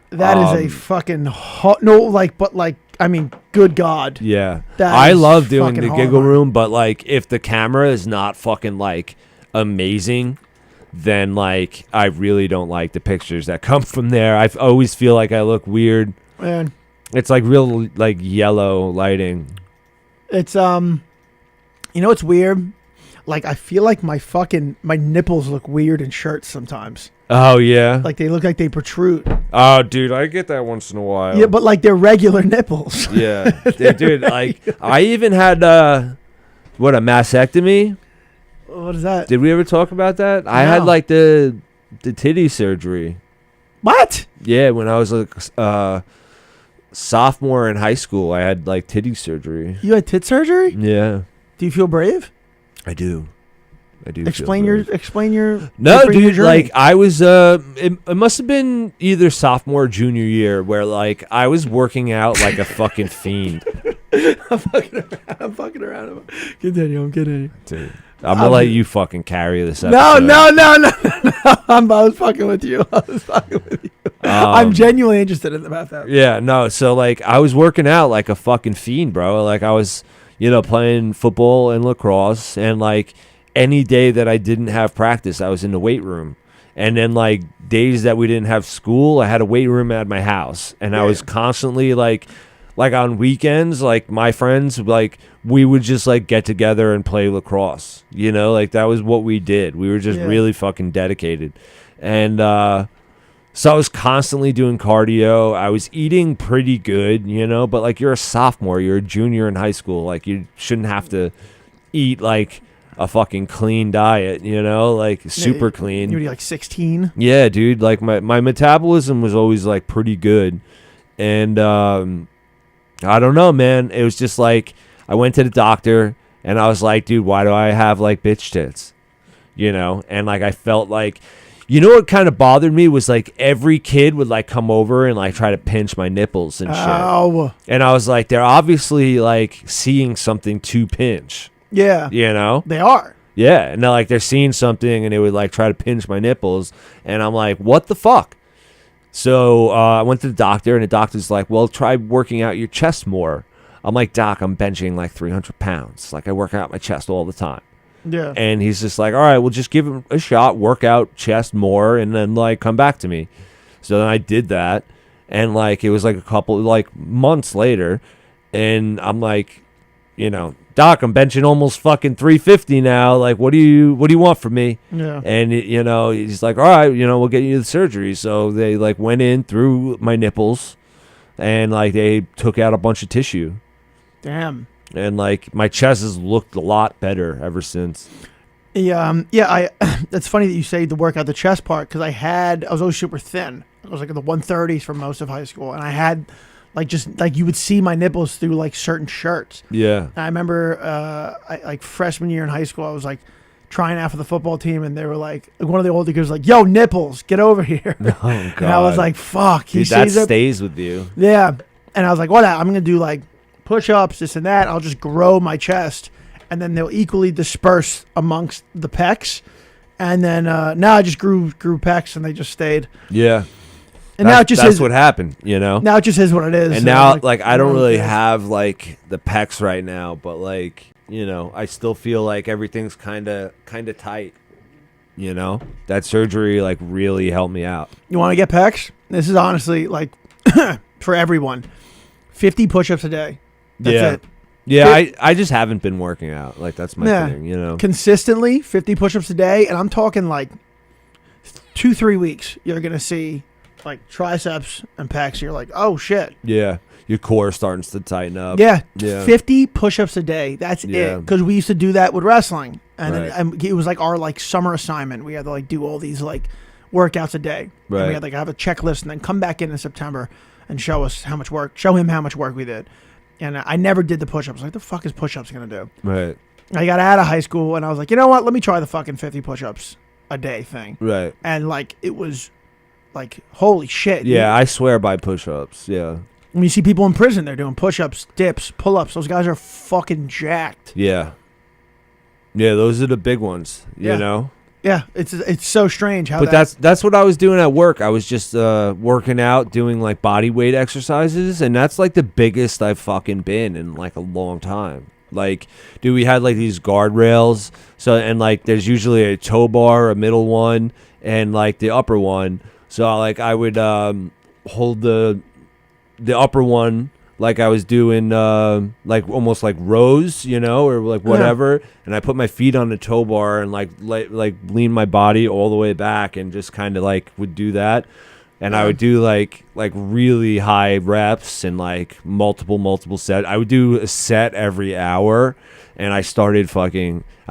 [SPEAKER 2] That is a fucking I mean, good God.
[SPEAKER 1] Yeah.
[SPEAKER 2] That
[SPEAKER 1] I
[SPEAKER 2] is
[SPEAKER 1] love doing
[SPEAKER 2] fucking
[SPEAKER 1] the Giggle
[SPEAKER 2] hard.
[SPEAKER 1] Room, but, like, if the camera is not fucking, like, amazing, then, like, I really don't like the pictures that come from there. I always feel like I look weird.
[SPEAKER 2] Man,
[SPEAKER 1] It's, like, real, like, yellow lighting.
[SPEAKER 2] it's you know what's weird? Like, I feel like my nipples look weird in shirts sometimes.
[SPEAKER 1] Oh, yeah?
[SPEAKER 2] Like, they look like they protrude.
[SPEAKER 1] Oh, dude, I get that once in a while.
[SPEAKER 2] Yeah, but like they're regular nipples.
[SPEAKER 1] Yeah. Dude, like, I even had, a mastectomy?
[SPEAKER 2] What is that?
[SPEAKER 1] Did we ever talk about that? I had,
[SPEAKER 2] No.
[SPEAKER 1] like, the titty surgery.
[SPEAKER 2] What?
[SPEAKER 1] Yeah, when I was, like, sophomore in high school, I had, like, titty surgery.
[SPEAKER 2] You had tit surgery?
[SPEAKER 1] Yeah.
[SPEAKER 2] Do you feel brave?
[SPEAKER 1] I do.
[SPEAKER 2] Explain your.
[SPEAKER 1] No,
[SPEAKER 2] explain your
[SPEAKER 1] dude.
[SPEAKER 2] journey.
[SPEAKER 1] Like, I was. It must have been either sophomore or junior year where, like, I was working out like a fucking fiend.
[SPEAKER 2] I'm fucking around. Continue.
[SPEAKER 1] Dude, I'm gonna let you fucking carry this episode.
[SPEAKER 2] No. I was fucking with you. I'm genuinely interested about that.
[SPEAKER 1] Yeah, no. So, like, I was working out like a fucking fiend, bro. Like, I was, playing football and lacrosse, and, like, any day that I didn't have practice, I was in the weight room. And then, like, days that we didn't have school, I had a weight room at my house. And I was constantly, like on weekends, like, my friends, like, we would just, like, get together and play lacrosse. Like, that was what we did. We were just really fucking dedicated. And so I was constantly doing cardio. I was eating pretty good, but, like, you're a sophomore, you're a junior in high school. Like, you shouldn't have to eat, like, a fucking clean diet, like, super clean.
[SPEAKER 2] You were like 16.
[SPEAKER 1] Yeah, dude. Like, my metabolism was always, like, pretty good. And I don't know, man. It was just like, I went to the doctor and I was like, dude, why do I have, like, bitch tits? And, like, I felt like, what kind of bothered me was, like, every kid would, like, come over and, like, try to pinch my nipples and shit.
[SPEAKER 2] Oh.
[SPEAKER 1] And I was like, they're obviously, like, seeing something to pinch.
[SPEAKER 2] Yeah.
[SPEAKER 1] They
[SPEAKER 2] are.
[SPEAKER 1] Yeah. And they're seeing something and they would, like, try to pinch my nipples. And I'm like, what the fuck? So I went to the doctor and the doctor's like, well, try working out your chest more. I'm like, doc, I'm benching like 300 pounds. Like, I work out my chest all the time.
[SPEAKER 2] Yeah.
[SPEAKER 1] And he's just like, all right, well, just give it a shot, work out chest more, and then, like, come back to me. So then I did that. And, like, it was like a couple, like, months later. And I'm like, doc, I'm benching almost fucking 350 now. Like, what do you want from me?
[SPEAKER 2] Yeah.
[SPEAKER 1] And he's like, all right, we'll get you the surgery. So they, like, went in through my nipples, and, like, they took out a bunch of tissue.
[SPEAKER 2] Damn.
[SPEAKER 1] And, like, my chest has looked a lot better ever since.
[SPEAKER 2] Yeah. That's funny that you say to work out the chest part, because I was always super thin. I was like in the 130s for most of high school, and I had, like, just like, you would see my nipples through, like, certain shirts.
[SPEAKER 1] Yeah.
[SPEAKER 2] And I remember, like, freshman year in high school, I was like trying out for the football team, and they were like, one of the older kids was like, "Yo, nipples, get over here."
[SPEAKER 1] Oh God.
[SPEAKER 2] And I was like, "Fuck."
[SPEAKER 1] Dude, that stays with you.
[SPEAKER 2] Yeah. And I was like, "What? I'm gonna do like push-ups, this and that. I'll just grow my chest, and then they'll equally disperse amongst the pecs." And then now I just grew pecs, and they just stayed.
[SPEAKER 1] Yeah.
[SPEAKER 2] And now it just
[SPEAKER 1] that's
[SPEAKER 2] is
[SPEAKER 1] what happened, you know.
[SPEAKER 2] Now it just is what it is.
[SPEAKER 1] And
[SPEAKER 2] so
[SPEAKER 1] now,
[SPEAKER 2] I'm
[SPEAKER 1] like, I don't
[SPEAKER 2] oh,
[SPEAKER 1] really
[SPEAKER 2] okay.
[SPEAKER 1] have like the pecs right now, but like, you know, I still feel like everything's kind of tight. You know, that surgery like really helped me out.
[SPEAKER 2] You want to get pecs? This is honestly like for everyone. 50 push-ups a day. That's
[SPEAKER 1] Yeah.
[SPEAKER 2] it.
[SPEAKER 1] Yeah, I just haven't been working out. Like that's my
[SPEAKER 2] Yeah.
[SPEAKER 1] thing, you know.
[SPEAKER 2] Consistently 50 push-ups a day, and I'm talking like 2-3 weeks. You're gonna see like triceps and pecs. You're like, oh shit.
[SPEAKER 1] Yeah, your core starting to tighten up.
[SPEAKER 2] Yeah,
[SPEAKER 1] Yeah.
[SPEAKER 2] 50 push-ups a day. That's
[SPEAKER 1] Yeah.
[SPEAKER 2] it. Because we used to do that with wrestling, and
[SPEAKER 1] Right.
[SPEAKER 2] then it was like our like summer assignment. We had to like do all these like workouts a day. And
[SPEAKER 1] Right.
[SPEAKER 2] we had like have a checklist, and then come back in September and show him how much work we did. And I never did the push-ups. Like, the fuck is push-ups gonna do?
[SPEAKER 1] Right.
[SPEAKER 2] I got out of high school, and I was like, you know what? Let me try the fucking 50 push-ups a day thing.
[SPEAKER 1] Right.
[SPEAKER 2] And like, it was like, holy shit.
[SPEAKER 1] Yeah, I swear by push-ups. Yeah.
[SPEAKER 2] When you see people in prison, they're doing push-ups, dips, pull-ups. Those guys are fucking jacked.
[SPEAKER 1] Yeah. Yeah, those are the big ones,
[SPEAKER 2] Yeah.
[SPEAKER 1] you know?
[SPEAKER 2] Yeah, it's so strange how.
[SPEAKER 1] But that's what I was doing at work. I was just working out, doing like body weight exercises, and that's like the biggest I've fucking been in like a long time. Like, dude, we had like these guardrails, so and like there's usually a toe bar, a middle one, and like the upper one. So like I would hold the upper one like I was doing like almost like rows, you know, or like whatever, and I put my feet on the toe bar and like lean my body all the way back and just kind of like would do that. And I would do like really high reps and like multiple sets. I would do a set every hour, and I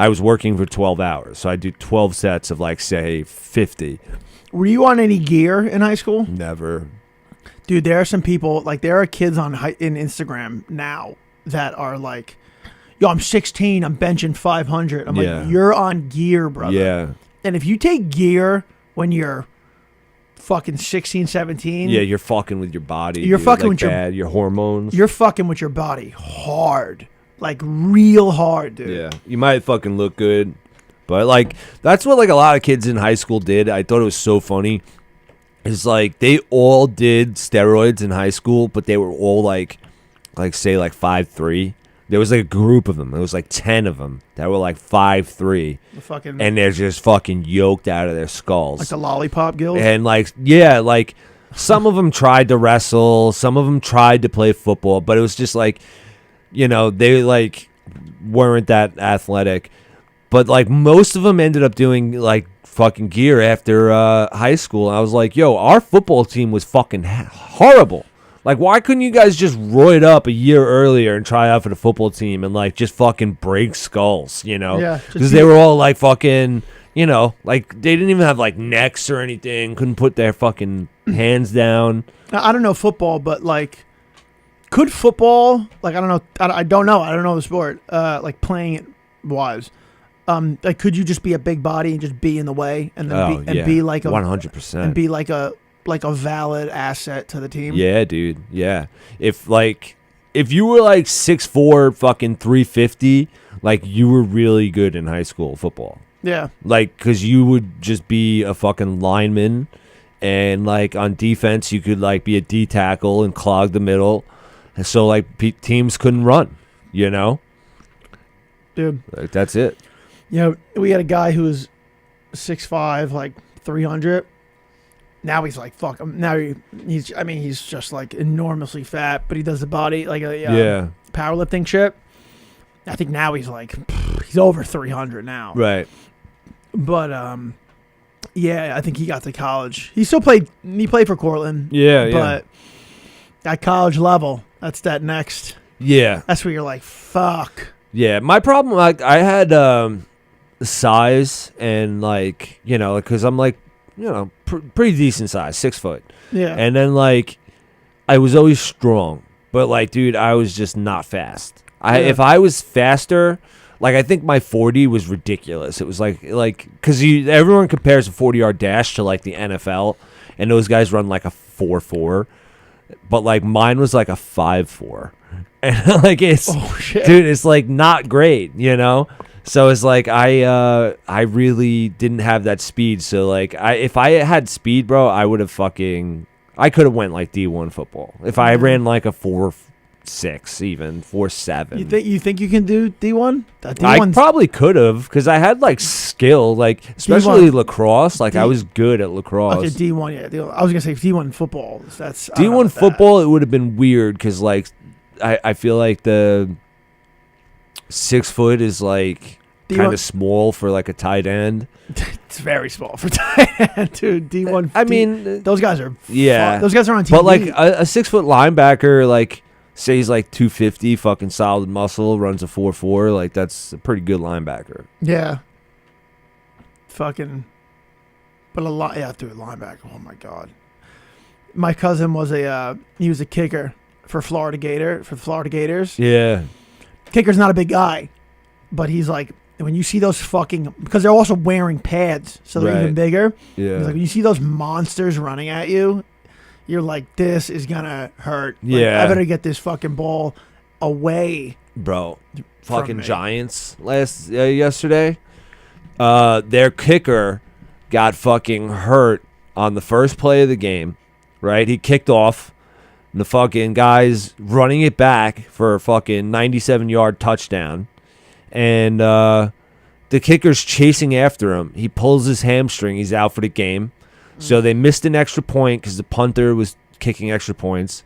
[SPEAKER 1] was working for 12 hours. So I do 12 sets of like say 50.
[SPEAKER 2] Were you on any gear in high school?
[SPEAKER 1] Never.
[SPEAKER 2] Dude, there are some people, like there are kids in Instagram now that are like, yo, I'm 16, I'm benching 500. I'm
[SPEAKER 1] Yeah.
[SPEAKER 2] like, you're on gear, brother.
[SPEAKER 1] Yeah.
[SPEAKER 2] And if you take gear when you're fucking 16, 17,
[SPEAKER 1] Yeah, you're fucking with your body.
[SPEAKER 2] You're
[SPEAKER 1] dude,
[SPEAKER 2] fucking
[SPEAKER 1] like
[SPEAKER 2] with your-
[SPEAKER 1] bad, your hormones.
[SPEAKER 2] you're fucking with your body hard. Like real hard, dude.
[SPEAKER 1] Yeah, you might fucking look good, but like that's what like a lot of kids in high school did. I thought it was so funny. It's like they all did steroids in high school, but they were all like say like 5'3". There was like a group of them. There was like 10 of them that were like 5'3",
[SPEAKER 2] The fucking,
[SPEAKER 1] and they're just fucking yoked out of their skulls.
[SPEAKER 2] like the lollipop guild.
[SPEAKER 1] And like, yeah, like some of them tried to wrestle, some of them tried to play football, but it was just like, you know, they like weren't that athletic. But like most of them ended up doing like fucking gear after high school. And I was like, yo, our football team was fucking horrible. Like, why couldn't you guys just roid up a year earlier and try out for the football team and like just fucking break skulls, you know?
[SPEAKER 2] Yeah,
[SPEAKER 1] Because they were all like fucking, you know, like they didn't even have like necks or anything. Couldn't put their fucking hands down.
[SPEAKER 2] Now, I don't know football, but like, could football, like, I don't know. I don't know the sport, like playing it wise. Like, could you just be a big body and just be in the way and then be like a
[SPEAKER 1] 100%.
[SPEAKER 2] and be like a valid asset to the team?
[SPEAKER 1] Yeah, dude. Yeah. If you were like 6'4", fucking 350, like you were really good in high school football.
[SPEAKER 2] Yeah.
[SPEAKER 1] Like, cause you would just be a fucking lineman, and like on defense you could like be a D tackle and clog the middle, and so like teams couldn't run. You know,
[SPEAKER 2] Dude.
[SPEAKER 1] like that's it.
[SPEAKER 2] You know, we had a guy who was 6'5", like 300. Now he's like, fuck. Now he's just like enormously fat, but he does the body like a
[SPEAKER 1] Yeah.
[SPEAKER 2] powerlifting shit. I think now he's like, he's over 300 now.
[SPEAKER 1] Right.
[SPEAKER 2] But yeah, I think he got to college. He still played. He played for Cortland.
[SPEAKER 1] Yeah. Yeah.
[SPEAKER 2] But at college level, that's that next.
[SPEAKER 1] Yeah.
[SPEAKER 2] That's where you're like, fuck.
[SPEAKER 1] Yeah. My problem, like, I had size and like, you know, because I'm like, you know, pretty decent size, 6 foot.
[SPEAKER 2] Yeah.
[SPEAKER 1] And then like, I was always strong, but like, dude, I was just not fast.
[SPEAKER 2] Yeah.
[SPEAKER 1] If I was faster, Like, I think my 40 was ridiculous. It was like because everyone compares a 40-yard dash to like the NFL, and those guys run like a 4.4, but like mine was like a 5.4, and like it's dude, it's like not great, you know. So it's like I really didn't have that speed. So like if I had speed, bro, I would have I could have went like D1 football if I ran like a 4.6, even 4.7.
[SPEAKER 2] You think you can do D1?
[SPEAKER 1] I probably could have because I had like skill, like especially lacrosse. Like I was good at lacrosse.
[SPEAKER 2] Okay, D1, yeah. I was gonna say D1 football. That's
[SPEAKER 1] D1 football. It would have been weird because like I feel like the 6 foot is like kind of small for like a tight end.
[SPEAKER 2] It's very small for tight end, dude. D1.
[SPEAKER 1] I mean,
[SPEAKER 2] those guys are
[SPEAKER 1] those
[SPEAKER 2] guys are on TV.
[SPEAKER 1] But like a 6 foot linebacker, like say he's like 250, fucking solid muscle, runs a 4.4. Like that's a pretty good linebacker.
[SPEAKER 2] Yeah. Fucking. But a lot, yeah, dude, linebacker. Oh my god. My cousin was he was a kicker for Florida Gators.
[SPEAKER 1] Yeah.
[SPEAKER 2] Kicker's not a big guy, but he's like, when you see those fucking, because they're also wearing pads, so they're even bigger.
[SPEAKER 1] Yeah.
[SPEAKER 2] He's like, when you see those monsters running at you, you're like, this is gonna hurt. Like,
[SPEAKER 1] yeah.
[SPEAKER 2] I better get this fucking ball away.
[SPEAKER 1] Bro, fucking Giants yesterday. Their kicker got fucking hurt on the first play of the game, right? He kicked off. And the fucking guy's running it back for a fucking 97-yard touchdown. And the kicker's chasing after him. He pulls his hamstring. He's out for the game. So they missed an extra point because the punter was kicking extra points.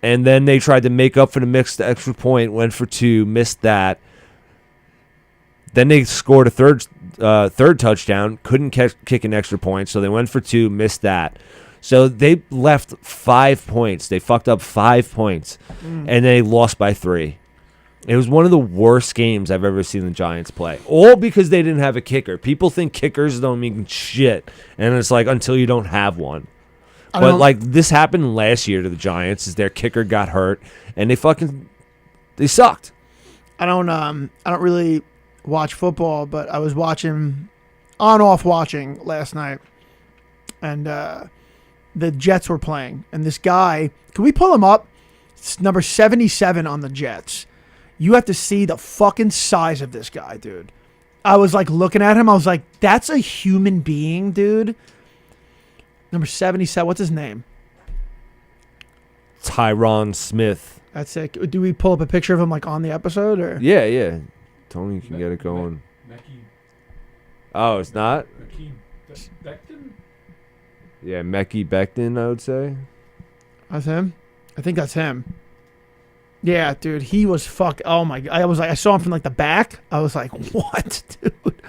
[SPEAKER 1] And then they tried to make up for the missed extra point, went for 2, missed that. Then they scored a third touchdown, couldn't kick an extra point, so they went for 2, missed that. So they left 5 points. They fucked up 5 points, and they lost by 3. It was one of the worst games I've ever seen the Giants play. All because they didn't have a kicker. People think kickers don't mean shit, and it's like until you don't have one. But like this happened last year to the Giants, is their kicker got hurt, and they sucked.
[SPEAKER 2] I don't really watch football, but I was watching watching last night, and the Jets were playing, and this guy, can we pull him up? It's number 77 on the Jets. You have to see the fucking size of this guy, dude. I was like looking at him. I was like, that's a human being, dude. Number 77. What's his name?
[SPEAKER 1] Tyron Smith.
[SPEAKER 2] That's it. Do we pull up a picture of him like on the episode or?
[SPEAKER 1] Yeah. Tony can get it going. Oh, it's not?
[SPEAKER 3] Becton?
[SPEAKER 1] Yeah, Mekhi Becton, I would say.
[SPEAKER 2] That's him? I think that's him. Yeah, dude, he was oh my god. I saw him from like the back. I was like, what, dude?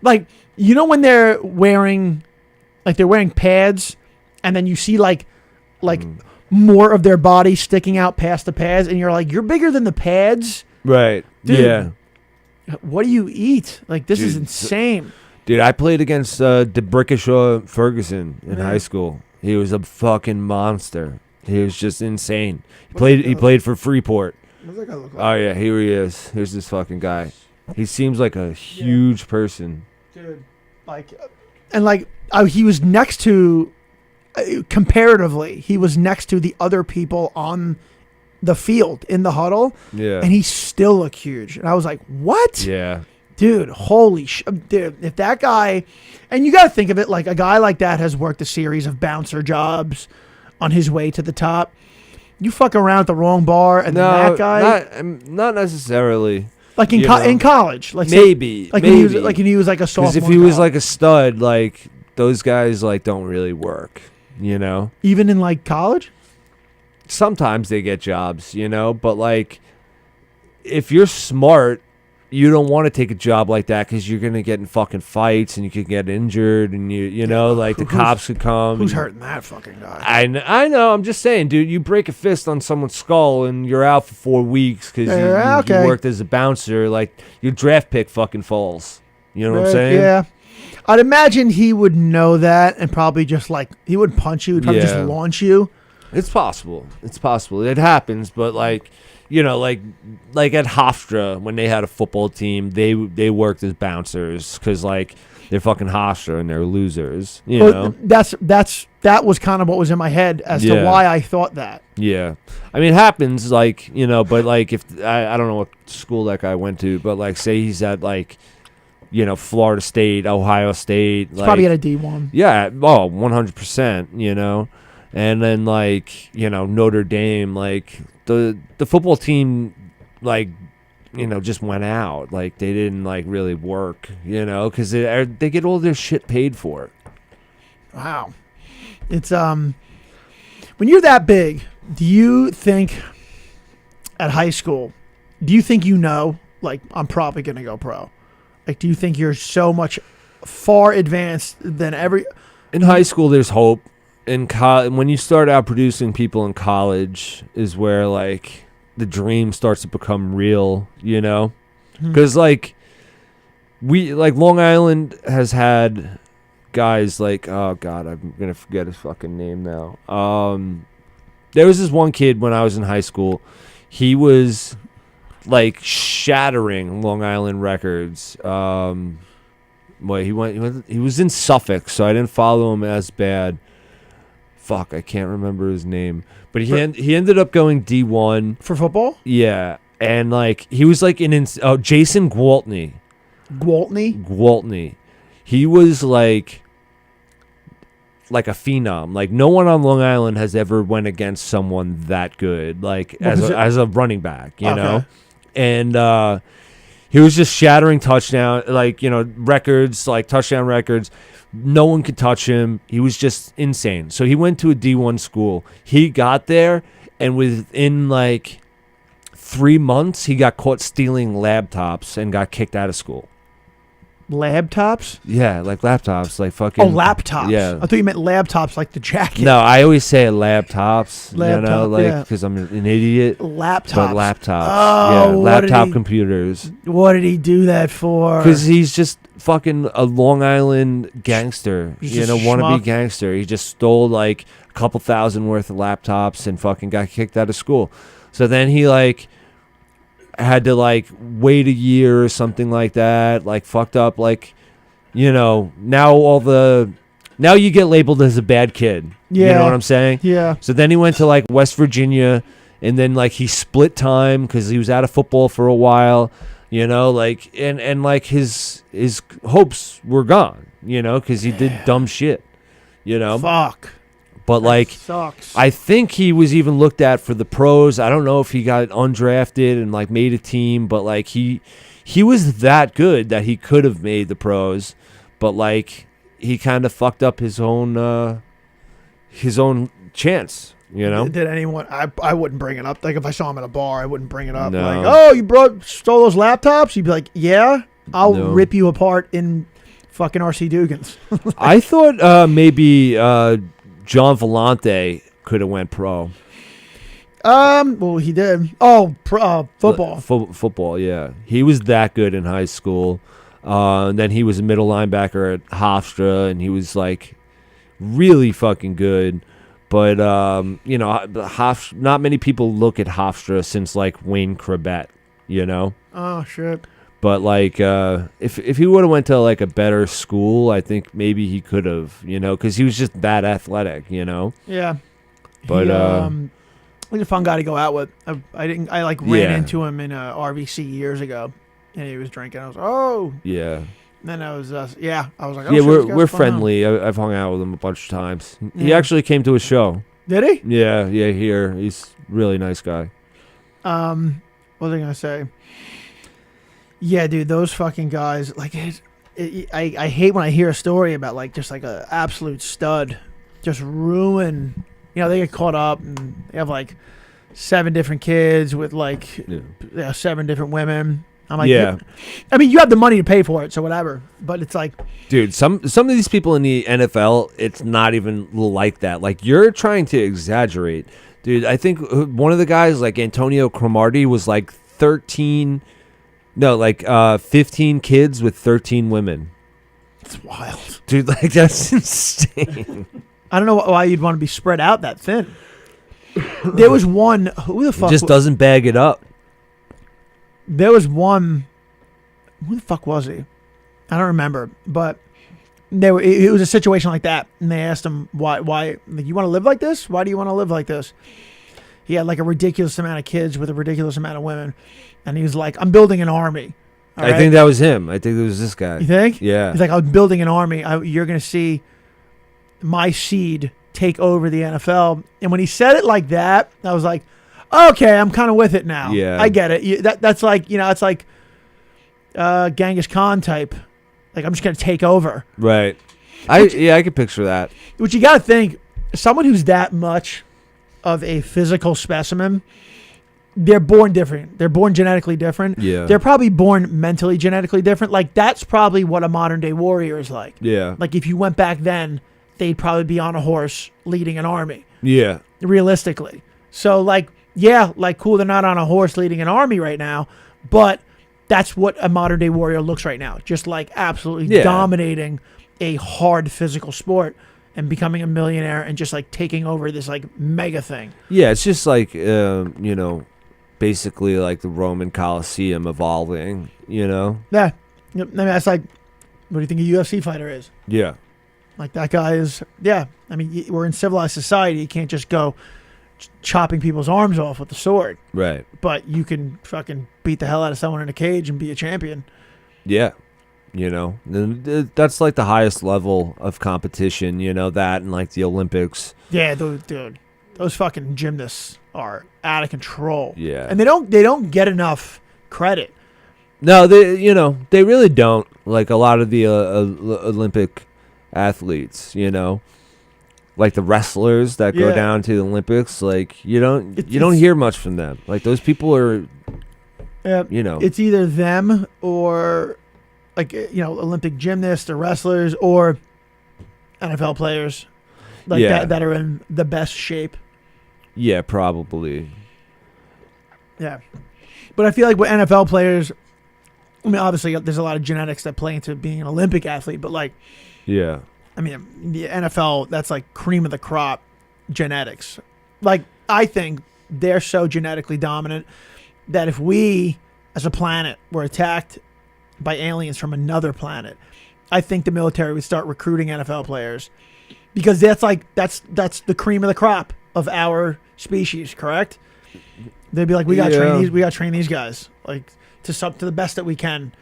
[SPEAKER 2] Like, you know when they're wearing pads and then you see like more of their body sticking out past the pads and you're like, you're bigger than the pads?
[SPEAKER 1] Right.
[SPEAKER 2] Dude,
[SPEAKER 1] yeah.
[SPEAKER 2] What do you eat? Like, this is insane.
[SPEAKER 1] Dude, I played against DeBrickashaw Ferguson in high school. He was a fucking monster. He was just insane. He played for Freeport.
[SPEAKER 2] What's that guy look like?
[SPEAKER 1] Oh yeah, here he is. Here's this fucking guy. He seems like a huge person.
[SPEAKER 2] Dude, he was next to, comparatively, he was next to the other people on the field in the huddle.
[SPEAKER 1] Yeah.
[SPEAKER 2] And he still looked huge. And I was like, what?
[SPEAKER 1] Yeah.
[SPEAKER 2] Dude, holy shit. Dude, if that guy, and you got to think of it like a guy like that has worked a series of bouncer jobs on his way to the top. You fuck around at the wrong bar, and that guy,
[SPEAKER 1] not necessarily.
[SPEAKER 2] Like in college, like
[SPEAKER 1] maybe,
[SPEAKER 2] like
[SPEAKER 1] maybe.
[SPEAKER 2] when he was like a sophomore.
[SPEAKER 1] Because if he was like a stud, like those guys like don't really work, you know.
[SPEAKER 2] Even in like college,
[SPEAKER 1] sometimes they get jobs, you know. But like, if you're smart, you don't want to take a job like that because you're gonna get in fucking fights and you could get injured and you know like the cops could come.
[SPEAKER 2] Who's hurting that fucking guy?
[SPEAKER 1] I know. I'm just saying, dude. You break a fist on someone's skull and you're out for 4 weeks because you worked as a bouncer. Like your draft pick fucking falls. You know what I'm saying?
[SPEAKER 2] Yeah. I'd imagine he would know that and probably just like he wouldn't punch you. He'd probably just launch you.
[SPEAKER 1] It's possible. It's possible. It happens, but like, you know, like at Hofstra when they had a football team, they worked as bouncers because like they're fucking Hofstra and they're losers. You know.
[SPEAKER 2] That was kind of what was in my head as to why I thought that.
[SPEAKER 1] Yeah, I mean, it happens, like, you know, but like if I don't know what school that guy went to, but like say he's at like, you know, Florida State, Ohio State,
[SPEAKER 2] It's
[SPEAKER 1] like,
[SPEAKER 2] probably at a D1.
[SPEAKER 1] yeah, 100%, you know, and then like, you know, Notre Dame, like the football team, like, you know, just went out, like they didn't like really work, you know, because they get all their shit paid for.
[SPEAKER 2] Wow. It's when you're that big, do you think at high school, do you think like I'm probably gonna go pro? Like, do you think you're so much far advanced than
[SPEAKER 1] In high school, there's hope. When you start out producing people in college is where like the dream starts to become real, you know, because like Long Island has had guys like, oh god, I'm gonna forget his fucking name now. There was this one kid when I was in high school. He was like shattering Long Island records. He was in Suffolk, so I didn't follow him as bad. Fuck, I can't remember his name, but he ended up going D1
[SPEAKER 2] for football.
[SPEAKER 1] Yeah, and like he was like Jason Gwaltney.
[SPEAKER 2] Gwaltney.
[SPEAKER 1] He was like a phenom. Like no one on Long Island has ever went against someone that good. Like as a running back, you know. And he was just shattering touchdown, like, you know, records, like touchdown records. No one could touch him. He was just insane. So he went to a D1 school. He got there, and within like 3 months, he got caught stealing laptops and got kicked out of school.
[SPEAKER 2] Laptops?
[SPEAKER 1] Yeah, like laptops, like fucking.
[SPEAKER 2] Oh, laptops.
[SPEAKER 1] Yeah.
[SPEAKER 2] I thought you meant laptops, like the jacket.
[SPEAKER 1] No, I always say laptops. You know,
[SPEAKER 2] Laptop,
[SPEAKER 1] like
[SPEAKER 2] yeah.
[SPEAKER 1] because I'm an idiot.
[SPEAKER 2] Laptops.
[SPEAKER 1] But laptops.
[SPEAKER 2] Oh,
[SPEAKER 1] yeah, laptop computers.
[SPEAKER 2] What did he do that for?
[SPEAKER 1] Because he's just fucking a Long Island gangster.
[SPEAKER 2] He's
[SPEAKER 1] You
[SPEAKER 2] just
[SPEAKER 1] know,
[SPEAKER 2] a
[SPEAKER 1] wannabe
[SPEAKER 2] schmuck.
[SPEAKER 1] gangster. He just stole like a couple thousand worth of laptops and fucking got kicked out of school. So then he like had to like wait a year or something like that. Like fucked up like. You know, now you get labeled as a bad kid.
[SPEAKER 2] Yeah.
[SPEAKER 1] You know what I'm saying?
[SPEAKER 2] Yeah.
[SPEAKER 1] So then he went to like West Virginia, and then like he split time because he was out of football for a while. You know, like and like his hopes were gone. You know, because he did dumb shit. You know.
[SPEAKER 2] Fuck.
[SPEAKER 1] But like,
[SPEAKER 2] sucks.
[SPEAKER 1] I think he was even looked at for the pros. I don't know if he got undrafted and like made a team, but like he was that good that he could have made the pros, but like he kind of fucked up his own chance, you know.
[SPEAKER 2] Did anyone? I wouldn't bring it up. Like if I saw him at a bar, I wouldn't bring it up.
[SPEAKER 1] No.
[SPEAKER 2] Like, oh, you stole those laptops? You'd be like, yeah, I'll
[SPEAKER 1] No.
[SPEAKER 2] rip you apart in fucking RC Dugans.
[SPEAKER 1] I thought maybe John Vellante could have went pro.
[SPEAKER 2] Well, he did. Oh, football.
[SPEAKER 1] Football, yeah. He was that good in high school. And then he was a middle linebacker at Hofstra, and he was like really fucking good. But you know, not many people look at Hofstra since like Wayne Krebet, you know.
[SPEAKER 2] Oh shit.
[SPEAKER 1] But like, if he would have went to like a better school, I think maybe he could have, you know, because he was just that athletic, you know.
[SPEAKER 2] Yeah.
[SPEAKER 1] But
[SPEAKER 2] he's a fun guy to go out with. I ran
[SPEAKER 1] Yeah.
[SPEAKER 2] into him in RVC years ago, and he was drinking. I was oh.
[SPEAKER 1] yeah,
[SPEAKER 2] And then I was I was like, oh,
[SPEAKER 1] yeah,
[SPEAKER 2] shit, this guy's
[SPEAKER 1] we're
[SPEAKER 2] fun.
[SPEAKER 1] friendly. I've hung out with him a bunch of times. He
[SPEAKER 2] Yeah.
[SPEAKER 1] actually came to a show.
[SPEAKER 2] Did he?
[SPEAKER 1] Yeah, here. He's a really nice guy.
[SPEAKER 2] What was I gonna say? Yeah, dude, those fucking guys. Like, I hate when I hear a story about like just like a absolute stud, just ruin. You know, they get caught up and they have like 7 different kids with like 7 different women. I'm like,
[SPEAKER 1] Yeah.
[SPEAKER 2] I mean, you have the money to pay for it, so whatever. But it's like,
[SPEAKER 1] Dude, some of these people in the NFL, it's not even like that. Like, you're trying to exaggerate. Dude, I think one of the guys, like Antonio Cromartie, was like 15 kids with 13 women.
[SPEAKER 2] it's wild.
[SPEAKER 1] Dude, like, that's insane.
[SPEAKER 2] I don't know why you'd want to be spread out that thin. There was one. Who the fuck?
[SPEAKER 1] Just doesn't bag it up.
[SPEAKER 2] There was one. Who the fuck was he? I don't remember, but it was a situation like that, and they asked him why, like, you want to live like this? Why do you want to live like this? He had like a ridiculous amount of kids with a ridiculous amount of women, and he was like, I'm building an army. All
[SPEAKER 1] I
[SPEAKER 2] right?
[SPEAKER 1] think that was him. I think it was this guy.
[SPEAKER 2] You think?
[SPEAKER 1] Yeah.
[SPEAKER 2] He's like, I'm building an army. You're going to see my seed take over the NFL. And when he said it like that, I was like, okay, I'm kind of with it now.
[SPEAKER 1] Yeah.
[SPEAKER 2] I get it. That's like, it's like Genghis Khan type. Like, I'm just going to take over.
[SPEAKER 1] Right. I could picture that.
[SPEAKER 2] Which you got to think, someone who's that much of a physical specimen, they're born different. They're born genetically different.
[SPEAKER 1] Yeah.
[SPEAKER 2] They're probably born mentally genetically different. Like, that's probably what a modern day warrior is like.
[SPEAKER 1] Yeah.
[SPEAKER 2] Like, if you went back then, they'd probably be on a horse leading an army,
[SPEAKER 1] Yeah.
[SPEAKER 2] realistically. So, like, yeah, like, cool, they're not on a horse leading an army right now, but that's what a modern day warrior looks right now. Just, like, absolutely dominating a hard physical sport and becoming a millionaire and just, like, taking over this, like, mega thing.
[SPEAKER 1] Yeah, it's just like, basically like the Roman Colosseum evolving,
[SPEAKER 2] Yeah. I mean, that's like, what do you think a UFC fighter is?
[SPEAKER 1] Yeah.
[SPEAKER 2] Like, that guy is, I mean, we're in civilized society. You can't just go chopping people's arms off with the sword.
[SPEAKER 1] Right.
[SPEAKER 2] But you can fucking beat the hell out of someone in a cage and be a champion.
[SPEAKER 1] Yeah. That's like the highest level of competition, that and like the Olympics.
[SPEAKER 2] Yeah, dude, those fucking gymnasts are out of control.
[SPEAKER 1] Yeah.
[SPEAKER 2] And they don't get enough credit.
[SPEAKER 1] No, they really don't. Like a lot of the Olympic athletes, like the wrestlers that go down to the Olympics, like you don't hear much from them. Like those people are,
[SPEAKER 2] it's either them or like Olympic gymnasts or wrestlers or NFL players, like that are in the best shape.
[SPEAKER 1] Yeah, probably.
[SPEAKER 2] Yeah, but I feel like with NFL players, I mean, obviously there's a lot of genetics that play into being an Olympic athlete, but like,
[SPEAKER 1] yeah,
[SPEAKER 2] I mean, the NFL, that's like cream of the crop genetics. Like, I think they're so genetically dominant that if we, as a planet, were attacked by aliens from another planet, I think the military would start recruiting NFL players because that's the cream of the crop of our species, correct? They'd be like, we got to train these guys like to the best that we can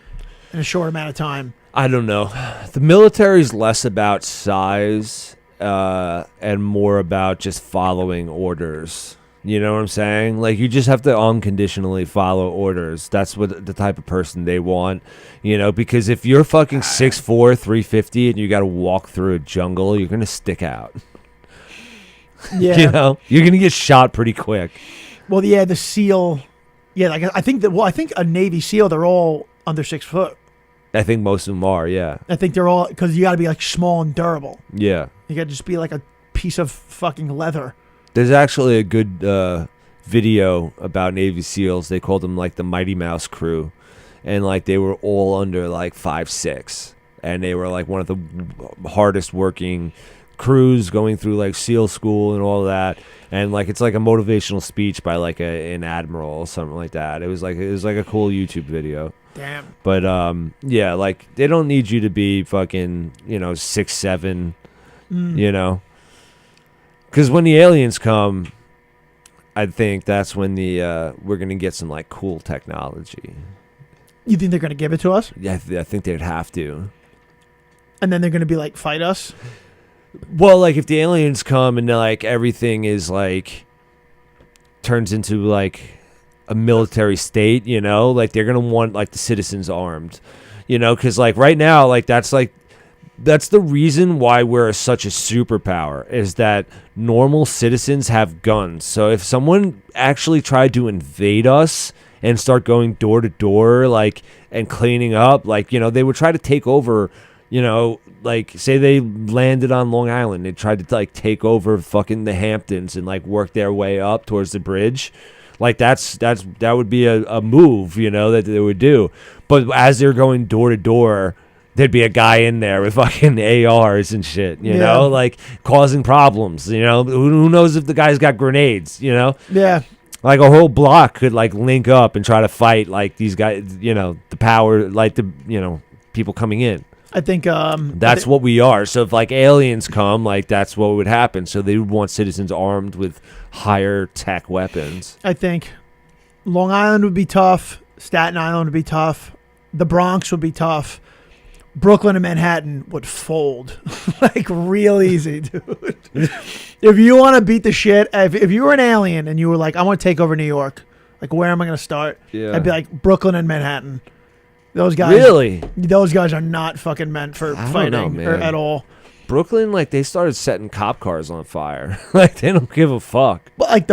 [SPEAKER 2] in a short amount of time.
[SPEAKER 1] I don't know. The military's less about size and more about just following orders. You know what I'm saying? Like, you just have to unconditionally follow orders. That's what the type of person they want. Because if you're fucking 6'4", 350, and you got to walk through a jungle, you're going to stick out.
[SPEAKER 2] Yeah.
[SPEAKER 1] You're going to get shot pretty quick.
[SPEAKER 2] Well, yeah, the SEAL. Yeah, like I think a Navy SEAL, they're all under 6 foot.
[SPEAKER 1] I think most of them are, yeah.
[SPEAKER 2] I think they're all, because you got to be like small and durable.
[SPEAKER 1] Yeah.
[SPEAKER 2] You got to just be like a piece of fucking leather.
[SPEAKER 1] There's actually a good video about Navy SEALs. They called them like the Mighty Mouse crew. And like they were all under like 5'6". And they were like one of the hardest working crews going through like SEAL school and all that. And like it's like a motivational speech by like an admiral or something like that. It was like a cool YouTube video.
[SPEAKER 2] Damn.
[SPEAKER 1] But yeah, like they don't need you to be fucking 6'7", Because when the aliens come, I think that's when we're gonna get some like cool technology.
[SPEAKER 2] You think they're going to give it to us?
[SPEAKER 1] Yeah, I think they'd have to.
[SPEAKER 2] And then they're going to be like, fight us?
[SPEAKER 1] Well, like if the aliens come and like everything is like turns into like a military state, like they're gonna want like the citizens armed, because like right now, like that's the reason why we're such a superpower is that normal citizens have guns. So if someone actually tried to invade us and start going door to door, like, and cleaning up, like, they would try to take over, like, say they landed on Long Island, they tried to like take over fucking the Hamptons and like work their way up towards the bridge. Like that would be a move, that they would do. But as they're going door to door, there'd be a guy in there with fucking ARs and shit, you
[SPEAKER 2] Yeah.
[SPEAKER 1] know, like causing problems, you know. Who knows if the guy's got grenades, you know?
[SPEAKER 2] Yeah.
[SPEAKER 1] Like a whole block could like link up and try to fight like these guys, you know, the power, like the, you know, people coming in.
[SPEAKER 2] I think
[SPEAKER 1] That's what we are. So if like aliens come, like that's what would happen. So they would want citizens armed with higher tech weapons.
[SPEAKER 2] I think Long Island would be tough. Staten Island would be tough. The Bronx would be tough. Brooklyn and Manhattan would fold like real easy, dude. If you want to beat the shit, if you were an alien and you were like, I want to take over New York, like where am I going to start?
[SPEAKER 1] Yeah.
[SPEAKER 2] I'd be like Brooklyn and Manhattan. Those guys,
[SPEAKER 1] Really?
[SPEAKER 2] those guys are not fucking meant for
[SPEAKER 1] I don't
[SPEAKER 2] fighting
[SPEAKER 1] know, man.
[SPEAKER 2] at all.
[SPEAKER 1] Brooklyn, like they started setting cop cars on fire. Like they don't give a fuck.
[SPEAKER 2] But like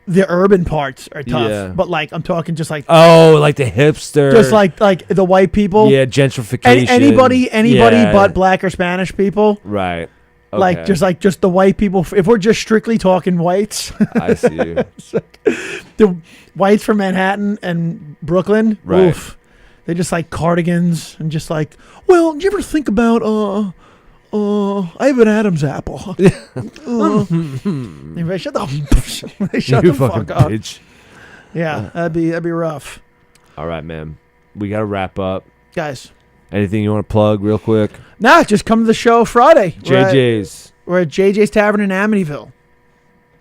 [SPEAKER 2] the urban parts are tough.
[SPEAKER 1] Yeah.
[SPEAKER 2] But like I'm talking just like
[SPEAKER 1] Oh, like the hipster.
[SPEAKER 2] just like the white people.
[SPEAKER 1] yeah, gentrification.
[SPEAKER 2] Anybody
[SPEAKER 1] Yeah.
[SPEAKER 2] but black or Spanish people.
[SPEAKER 1] Right.
[SPEAKER 2] Like
[SPEAKER 1] Okay.
[SPEAKER 2] just the white people. If we're just strictly talking whites,
[SPEAKER 1] I see you.
[SPEAKER 2] the whites from Manhattan and Brooklyn,
[SPEAKER 1] Right.
[SPEAKER 2] oof, they just like cardigans and just like. Well, do you ever think about I have an Adam's apple. Anyway, shut the shut
[SPEAKER 1] You
[SPEAKER 2] the
[SPEAKER 1] fucking
[SPEAKER 2] fuck up.
[SPEAKER 1] bitch.
[SPEAKER 2] Yeah, that'd be rough,
[SPEAKER 1] All right, man. We got to wrap up.
[SPEAKER 2] guys.
[SPEAKER 1] Anything you want to plug real quick?
[SPEAKER 2] Nah, just come to the show Friday.
[SPEAKER 1] JJ's.
[SPEAKER 2] We're at JJ's Tavern in Amityville.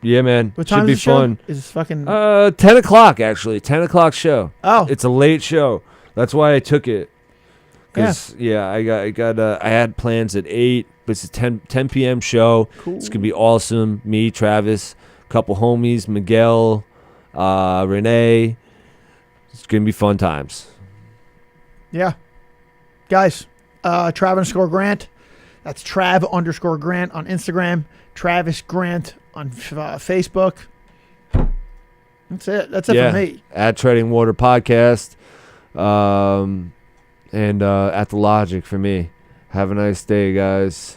[SPEAKER 1] Yeah, man.
[SPEAKER 2] What time
[SPEAKER 1] Should be
[SPEAKER 2] is the show?
[SPEAKER 1] fun.
[SPEAKER 2] Is fucking
[SPEAKER 1] 10 o'clock, actually. 10 o'clock show.
[SPEAKER 2] oh
[SPEAKER 1] It's a late show. That's why I took it. Because, I had plans at 8, but it's a 10 p.m. show.
[SPEAKER 2] cool.
[SPEAKER 1] It's going to be awesome. Me, Travis, a couple homies, Miguel, Renee. It's going to be fun times.
[SPEAKER 2] Yeah. Guys, Trav_Grant. That's Trav_Grant on Instagram. Travis Grant on Facebook. That's it. That's it
[SPEAKER 1] Yeah.
[SPEAKER 2] for me.
[SPEAKER 1] At Treading Water Podcast. And at The Logic for me. Have a nice day, guys.